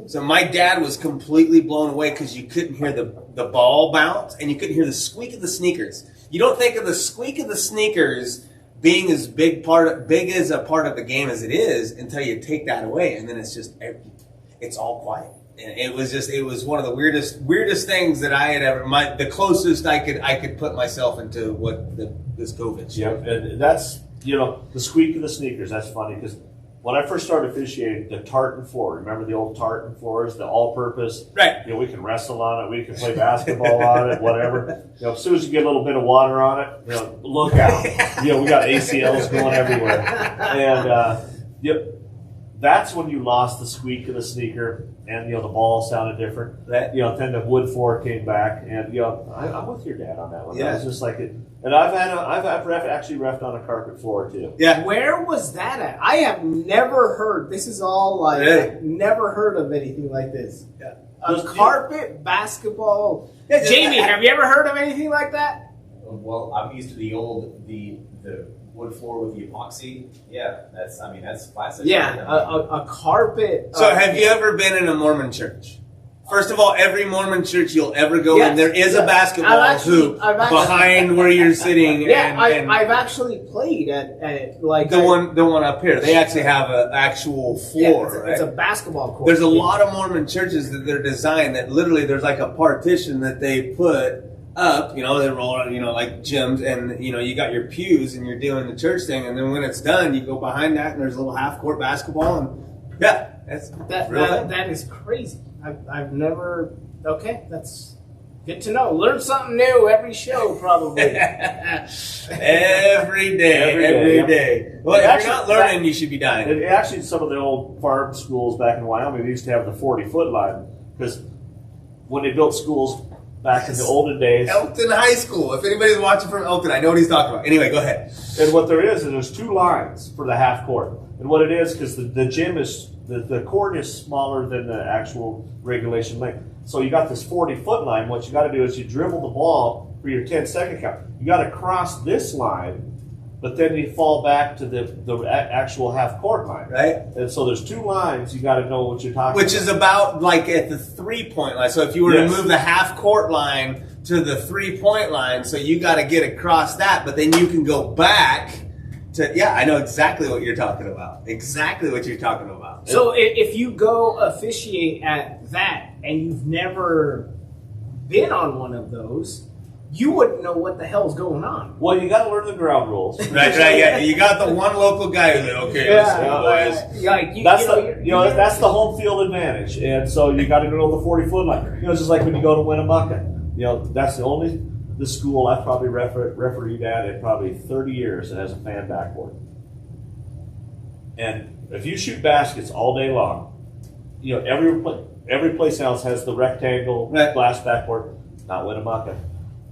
So my dad was completely blown away because you couldn't hear the ball bounce and you couldn't hear the squeak of the sneakers. You don't think of the squeak of the sneakers being as big as a part of the game as it is until you take that away, and then it's all quiet. And it was one of the weirdest things that I had ever. The closest I could put myself into what this COVID. Yep, and that's the squeak of the sneakers. That's funny because when I first started officiating, the tartan floor, remember the old tartan floors, the all-purpose? Right. We can wrestle on it, we can play basketball on it, whatever. As soon as you get a little bit of water on it, look out. We got ACLs going everywhere. And that's when you lost the squeak of the sneaker, and the ball sounded different. Then the wood floor came back, and I'm with your dad on that one. Yeah. It was just like it. And I've actually refed on a carpet floor too. Yeah. Where was that at? I have never heard. This is all Really? never heard of anything like this. Yeah. A carpet basketball. Yeah, just- Jamie, have you ever heard of anything like that? Well, I'm used to the wood floor with the epoxy. Yeah, that's classic. Yeah, a carpet. So have you ever been in a Mormon church? First of all, every Mormon church you'll ever go Yes, in, there is a basketball hoop I've actually- behind where you're sitting. Yeah, and I've actually played at like the one up here. They actually have an actual floor. It's a basketball court. There's a lot of Mormon churches that they're designed that literally there's like a partition that they put up, they roll out, like gyms, and you got your pews and you're doing the church thing, and then when it's done, you go behind that and there's a little half-court basketball, and yeah, that is crazy. I've never. Okay, that's good to know. Learn something new every show, probably. every day. Well, if you're not learning, you should be dying. And actually, some of the old farm schools back in Wyoming, they used to have the 40-foot line because when they built schools back in the olden days. Elton High School. If anybody's watching from Elton, I know what he's talking about. Anyway, go ahead. And what there is there's 2 lines for the half court. And what it is, because the gym is, the court is smaller than the actual regulation length. So you got this 40-foot line. What you got to do is you dribble the ball for your 10-second count. You got to cross this line, but then you fall back to the actual half court line. Right. And so there's 2 lines. You got to know what you're talking about. Which is about like at the 3-point line. So if you were to move the half court line to the 3-point line, so you got to get across that, but then you can go back to, I know exactly what you're talking about. Exactly what you're talking about. So if you go officiate at that and you've never been on one of those, you wouldn't know what the hell's going on. Well, you got to learn the ground rules. Right, yeah. You got the one local guy who's like, okay, let's go, boys. That's the home field advantage, and so you got to know the 40-foot line. It's just like when you go to Winnemucca. That's the school I've probably refereed at in probably 30 years that has a fan backboard. And if you shoot baskets all day long, every place else has the rectangle glass backboard. Not Winnemucca.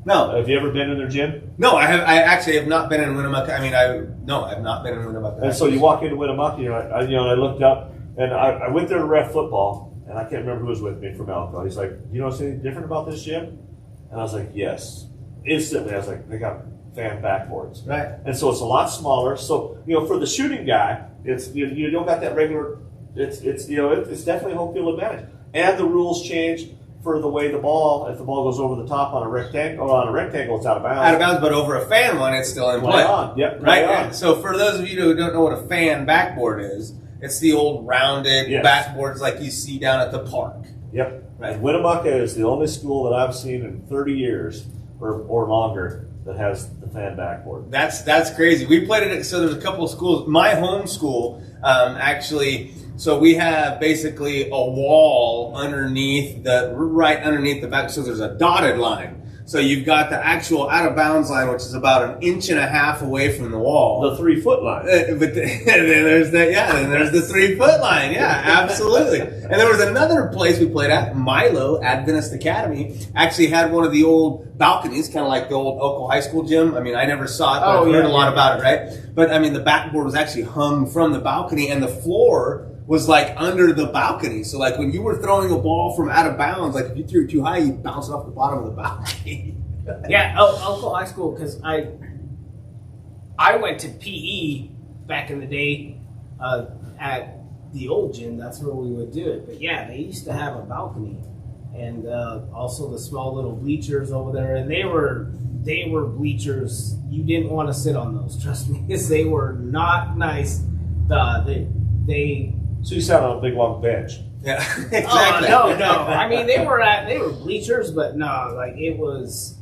No. Have you ever been in their gym? No, I actually have not been in Winnemucca. I've not been in Winnemucca. And so you walk into Winnemucca, I looked up, and I went there to ref football, and I can't remember who was with me from Elko. He's like, you know what's anything different about this gym? And I was like, yes. Instantly, I was like, they got fan backboards. Right. And so it's a lot smaller. So, for the shooting guy, it's you don't got that regular, it's definitely home field advantage. And the rules changed for the way if the ball goes over the top on a rectangle, it's out of bounds. Out of bounds, but over a fan one, it's still in play. Right on. Yep. Right. On. So for those of you who don't know what a fan backboard is, it's the old rounded backboards like you see down at the park. Yep. Right. And Winnemucca is the only school that I've seen in 30 years or longer that has the fan backboard. That's crazy. We played it. So there's a couple of schools. My home school actually. So we have basically a wall right underneath the back. So there's a dotted line. So you've got the actual out of bounds line, which is about 1.5 inches away from the wall. The 3-foot line. But then there's there's the 3-foot line. Yeah, absolutely. And there was another place we played at, Milo Adventist Academy, actually had one of the old balconies, kind of like the old Oco High School gym. I mean, I never saw it, but I've heard a lot about it, right? But I mean, the backboard was actually hung from the balcony, and the floor was like under the balcony. So like when you were throwing a ball from out of bounds, like if you threw it too high, you'd bounce it off the bottom of the balcony. Elko High School, because I went to PE back in the day at the old gym. That's where we would do it. But yeah, they used to have a balcony, and also the small little bleachers over there. And they were bleachers. You didn't want to sit on those, trust me, because they were not nice. So you sat on a big long bench. Yeah, exactly. No. I mean, they were bleachers, but no, like it was.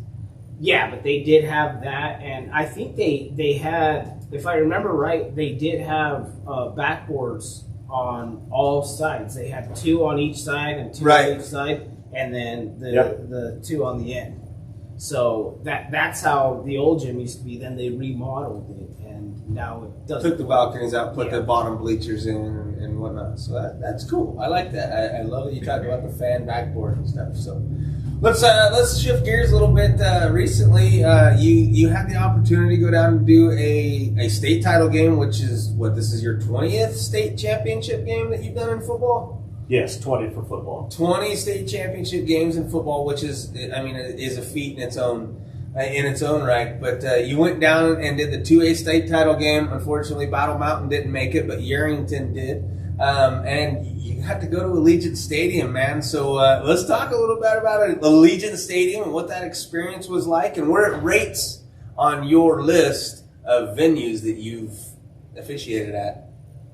Yeah, but they did have that, and I think they had, if I remember right, they did have backboards on all sides. They had 2 on each side and 2 on each side, and then the 2 on the end. So that's how the old gym used to be. Then they remodeled it, and now it doesn't. Took the balconies out, put the bottom bleachers in, and whatnot. So that's cool. I like that. I love that you talked about the fan backboard and stuff. So let's shift gears a little bit. Recently, you had the opportunity to go down and do a state title game, which is this is your 20th state championship game that you've done in football. Yes, 20 for football. 20 state championship games in football, which is a feat in its own. in its own right. But you went down and did the 2A state title game. Unfortunately, Battle Mountain didn't make it, but Yerington did. And you had to go to Allegiant Stadium, man. So let's talk a little bit about Allegiant Stadium and what that experience was like and where it rates on your list of venues that you've officiated at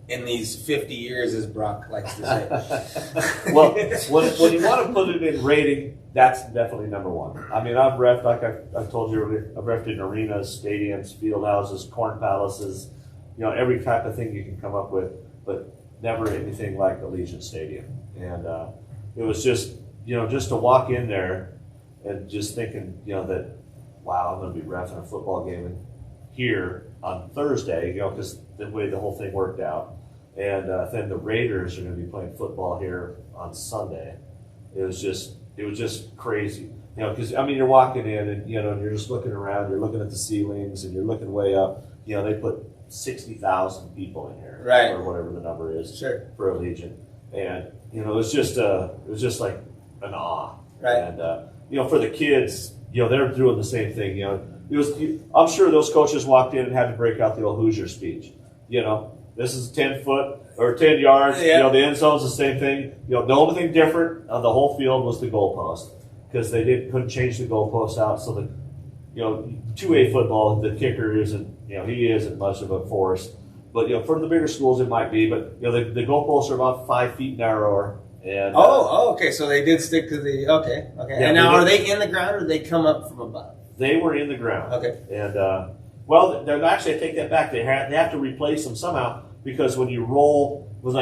in these 50 years, as Brock likes to say. Well, when you want to put it in rating, that's definitely number one. I mean, I've reffed, like I told you earlier, I've reffed in arenas, stadiums, field houses, corn palaces, every type of thing you can come up with, but never anything like Allegiant Stadium. And it was just, just to walk in there and just thinking, that, wow, I'm going to be reffing a football game here on Thursday, because the way the whole thing worked out. And then the Raiders are going to be playing football here on Sunday. It was just crazy, because you're walking in and you're just looking around, you're looking at the ceilings and you're looking way up. They put 60,000 people in here, right, or whatever the number is, sure, for Allegiant, and it was just like an awe, right, and for the kids, they're doing the same thing. I'm sure those coaches walked in and had to break out the old Hoosier speech. This is 10 foot or 10 yards. Yeah. The end zone's the same thing. The only thing different on the whole field was the goalpost, because they couldn't change the goalpost out. So the 2A football, the kicker isn't he isn't much of a force, but for the bigger schools it might be. But the goalposts are about 5 feet narrower. And okay. So they did stick to the okay. Yeah, and now are they in the ground or do they come up from above? They were in the ground. Okay. And actually I take that back. They have to replace them somehow, because when you roll, when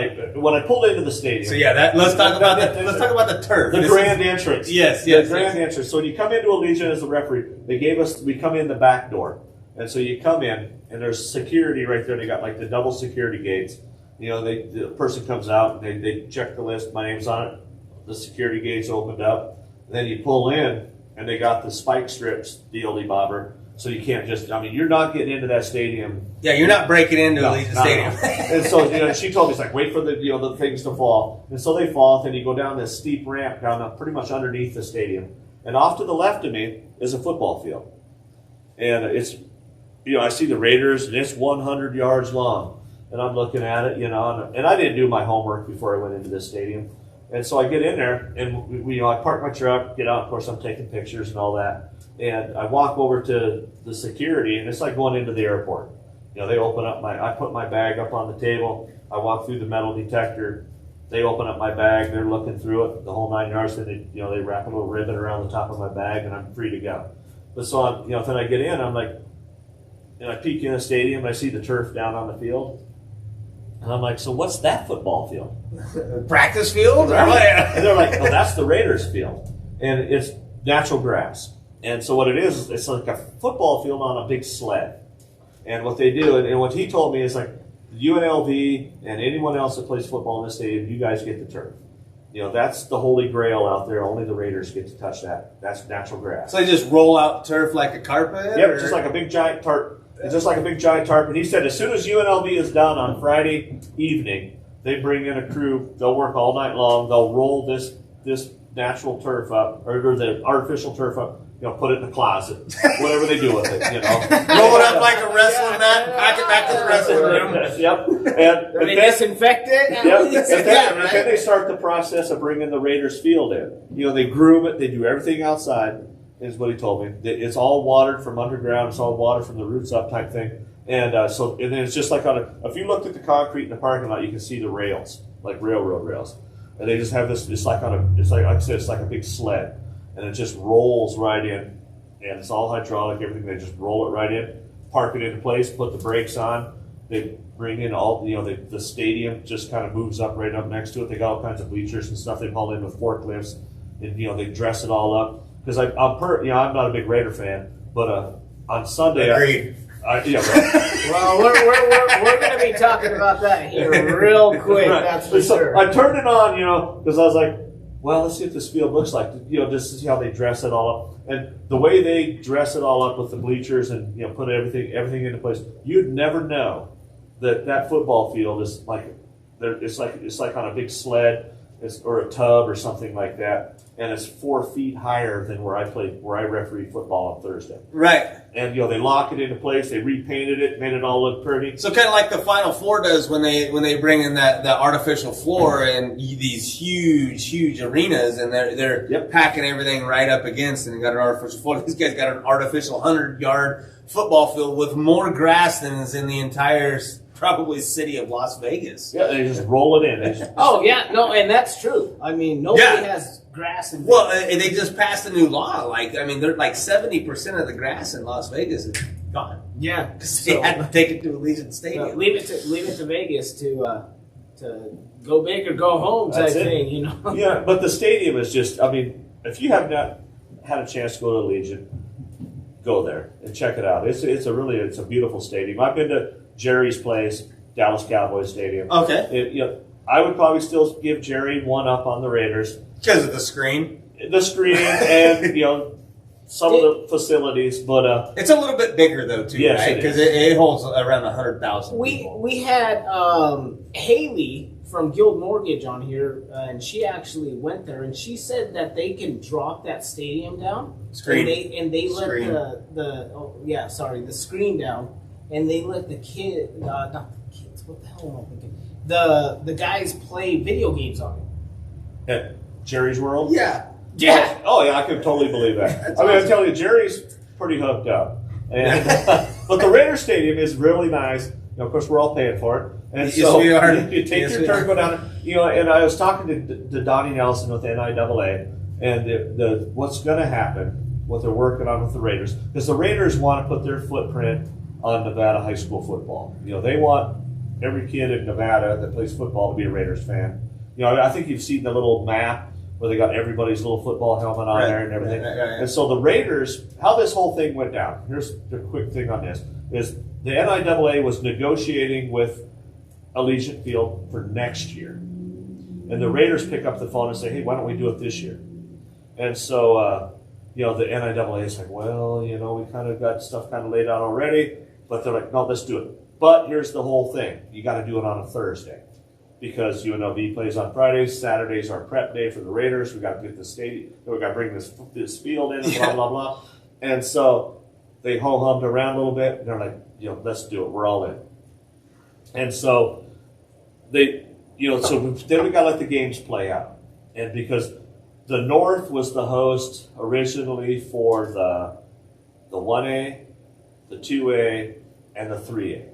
I pulled into the stadium. So let's talk about the turf. The grand entrance. Yes. The grand entrance. So when you come into Allegiant as the referee, we come in the back door. And so you come in and there's security right there. They got like the double security gates. The person comes out and they check the list. My name's on it. The security gates opened up. And then you pull in and they got the spike strips, dealy bobber. So you can't you're not getting into that stadium. Yeah, you're not breaking into Allegiant Stadium. And so, she told me, it's like, wait for the things to fall. And so they fall, and then you go down this steep ramp down pretty much underneath the stadium. And off to the left of me is a football field. And it's, I see the Raiders, and it's 100 yards long. And I'm looking at it, and I didn't do my homework before I went into this stadium. And so I get in there, and I park my truck, get out. Of course, I'm taking pictures and all that. And I walk over to the security, and it's like going into the airport. They open up I put my bag up on the table. I walk through the metal detector. They open up my bag. They're looking through it, the whole 9 yards. Then they wrap a little ribbon around the top of my bag, and I'm free to go. But so then I get in. I'm like, and I peek in the stadium. And I see the turf down on the field, and I'm like, so what's that football field? Practice field? And they're like, oh, that's the Raiders field, and it's natural grass. And so what it is, it's like a football field on a big sled. And what they do, and what he told me is like, UNLV and anyone else that plays football in this stadium, you guys get the turf. That's the holy grail out there. Only the Raiders get to touch that. That's natural grass. So they just roll out turf like a carpet? Yep, just like a big giant tarp. Just like a big giant tarp. And he said as soon as UNLV is done on Friday evening, they bring in a crew. They'll work all night long. They'll roll this natural turf up, or the artificial turf up. Put it in the closet, whatever they do with it, Roll it up like a wrestling mat, pack it back to the wrestling room. Yep. And they disinfect it? And then they start the process of bringing the Raiders field in. They groom it, they do everything outside, is what he told me. It's all watered from underground, it's all watered from the roots up type thing. And and then it's just like if you looked at the concrete in the parking lot, you can see the rails, like railroad rails. And they just have this, it's like I said, it's like a big sled. And it just rolls right in, and it's all hydraulic, everything. They just roll it right in, park it into place, put the brakes on. They bring in all, the stadium just kind of moves up right up next to it. They got all kinds of bleachers and stuff. They haul in with forklifts, and they dress it all up. Because I'm not a big Raider fan, but on Sunday, agreed. Well, we're going to be talking about that here real quick. Right. That's for sure. I turned it on, because I was like, well, let's see what this field looks like, just to see how they dress it all up. And the way they dress it all up with the bleachers and, put everything into place, you'd never know that football field is like, it's like on a big sled. or a tub or something like that, and it's 4 feet higher than where I referee football on Thursday. Right. And they lock it into place. They repainted it, made it all look pretty. So kind of like the Final Four does when they bring in that artificial floor and these huge arenas, and they're packing everything right up against, and they got an artificial floor. These guys got an artificial 100-yard football field with more grass than is in the entire probably city of Las Vegas. Yeah, they just roll it in. And that's true. I mean, nobody has grass in Vegas. Well, they just passed a new law. They're like 70% of the grass in Las Vegas is gone. Yeah, Because they had to take it to Allegiant Stadium. leave it to Vegas to go big or go home type That's it. thing, you know. Yeah, but the stadium is just, I mean, if you have not had a chance to go to Legion, go there and check it out. It's a beautiful stadium. I've been to Jerry's place, Dallas Cowboys Stadium. Okay. I would probably still give Jerry one up on the Raiders. Because of the screen. The screen and, some of the facilities, but It's a little bit bigger, though, too, Yes, right? it Because is. it holds around 100,000 people. We had Haley from Guild Mortgage on here, and she actually went there, and she said that they can drop that stadium down. Screen. And they let Screen. the screen down, and they let not the kids, what the hell am I thinking? The guys play video games on it. at Jerry's World. Yeah. Yeah. Oh yeah, I can totally believe that. I'm telling you, Jerry's pretty hooked up. And but the Raiders Stadium is really nice. Of course, we're all paying for it. And Yes, so we are. you take Yes, your we turn, are. go down. And I was talking to Donnie Nelson with NIAA, and what's going to happen, what they're working on with the Raiders, because the Raiders want to put their footprint on Nevada high school football. They want every kid in Nevada that plays football to be a Raiders fan. I think you've seen the little map where they got everybody's little football helmet on there and everything. Right. And so the Raiders, how this whole thing went down, here's the quick thing on this, is the NIAA was negotiating with Allegiant Field for next year. And the Raiders pick up the phone and say, hey, why don't we do it this year? And so, the NIAA is like, well, we kind of got stuff kind of laid out already, but they're like, no, let's do it. But here's the whole thing. You got to do it on a Thursday. Because UNLV plays on Fridays, Saturdays are prep day for the Raiders. We got to get the stadium. We got to bring this field in, blah blah blah. And so they ho-hummed around a little bit. And they're like, let's do it. We're all in. And so then we got to let the games play out. And because the North was the host originally for the 1A, the 2A, and the 3A.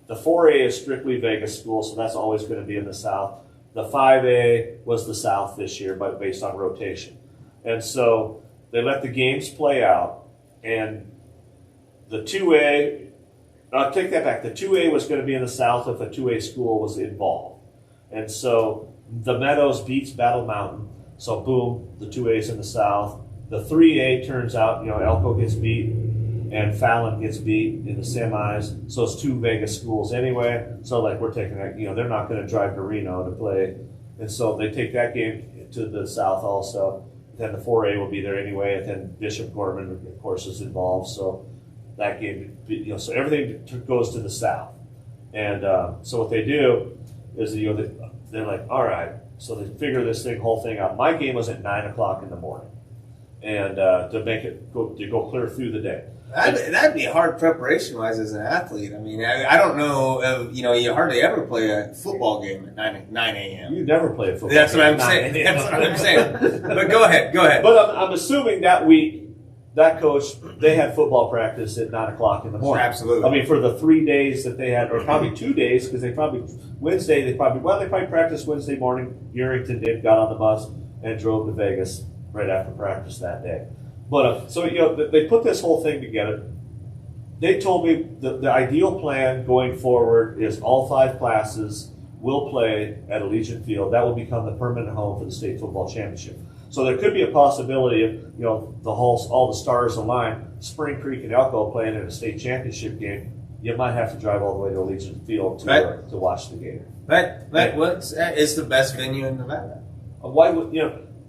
The 4A is strictly Vegas school, so that's always going to be in the South. The 5A was the South this year, but based on rotation. And so they let the games play out, and the 2A, I'll take that back. The 2A was going to be in the South if a 2A school was involved. And so the Meadows beats Battle Mountain, so boom, the 2A is in the South. The 3A turns out, Elko gets beat, and Fallon gets beat in the semis. So it's 2 Vegas schools anyway. So we're taking that, they're not going to drive to Reno to play. And so they take that game to the South also. Then the 4A will be there anyway. And then Bishop Gorman, of course, is involved. So that game, so everything goes to the South. And so what they do is, they're like, all right. So they figure this whole thing out. My game was at 9 o'clock in the morning. And to make it go clear through the day. That'd be hard preparation-wise as an athlete. I mean, I don't know of, you hardly ever play a football game at 9 a.m. You never play a football That's game what at I'm 9 saying. a.m. That's what I'm saying. But go ahead. But I'm assuming that week, that coach, they had football practice at 9 o'clock in the morning. Absolutely. I mean, for the 3 days that they had, or probably 2 days, because they probably practiced Wednesday morning. Urrington got on the bus and drove to Vegas right after practice that day. But so they put this whole thing together. They told me the ideal plan going forward is all 5 classes will play at Allegiant Field. That will become the permanent home for the state football championship. So there could be a possibility of all the stars align. Spring Creek and Elko playing in a state championship game. You might have to drive all the way to Allegiant Field to watch the game. But it's the best venue in Nevada. Why would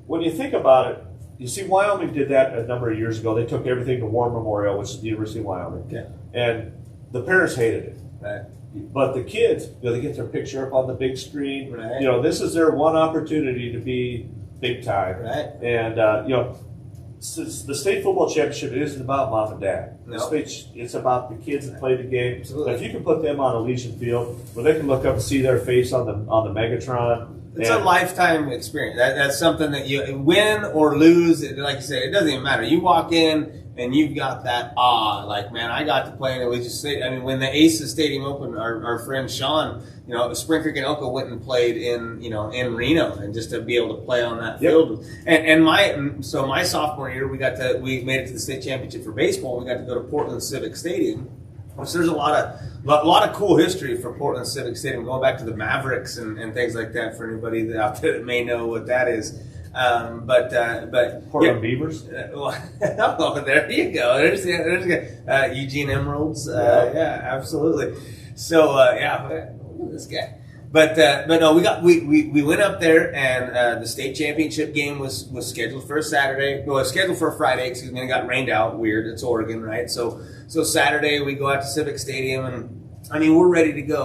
when you think about it? You see, Wyoming did that a number of years ago. They took everything to War Memorial, which is the University of Wyoming. Yeah. And the parents hated it. Right. But the kids, they get their picture up on the big screen. Right. This is their one opportunity to be big time. Right. And the state football championship isn't about mom and dad. No. It's about the kids that play the game. Absolutely. If you can put them on Elysian Field, where they can look up and see their face on the Megatron. It's a lifetime experience. That's something that you win or lose. Like you said, it doesn't even matter. You walk in and you've got that awe. Like, man, I got to play in Elysian Stadium. I mean, when the Aces Stadium opened, our friend Sean, Spring Creek and Elko went and played in Reno, and just to be able to play on that field. And my sophomore year, we made it to the state championship for baseball. We got to go to Portland Civic Stadium. So there's a lot of cool history for Portland Civic Stadium, going back to the Mavericks and things like that for anybody out there that may know what that is. But Portland Beavers. Oh, there you go. There's Eugene Emeralds. Yeah, absolutely. So look at this guy. But no, we went up there, and the state championship game was scheduled for a Saturday. Well, it was scheduled for a Friday. Excuse me. And it got rained out. Weird. It's Oregon, right? So Saturday we go out to Civic Stadium, and I mean we're ready to go.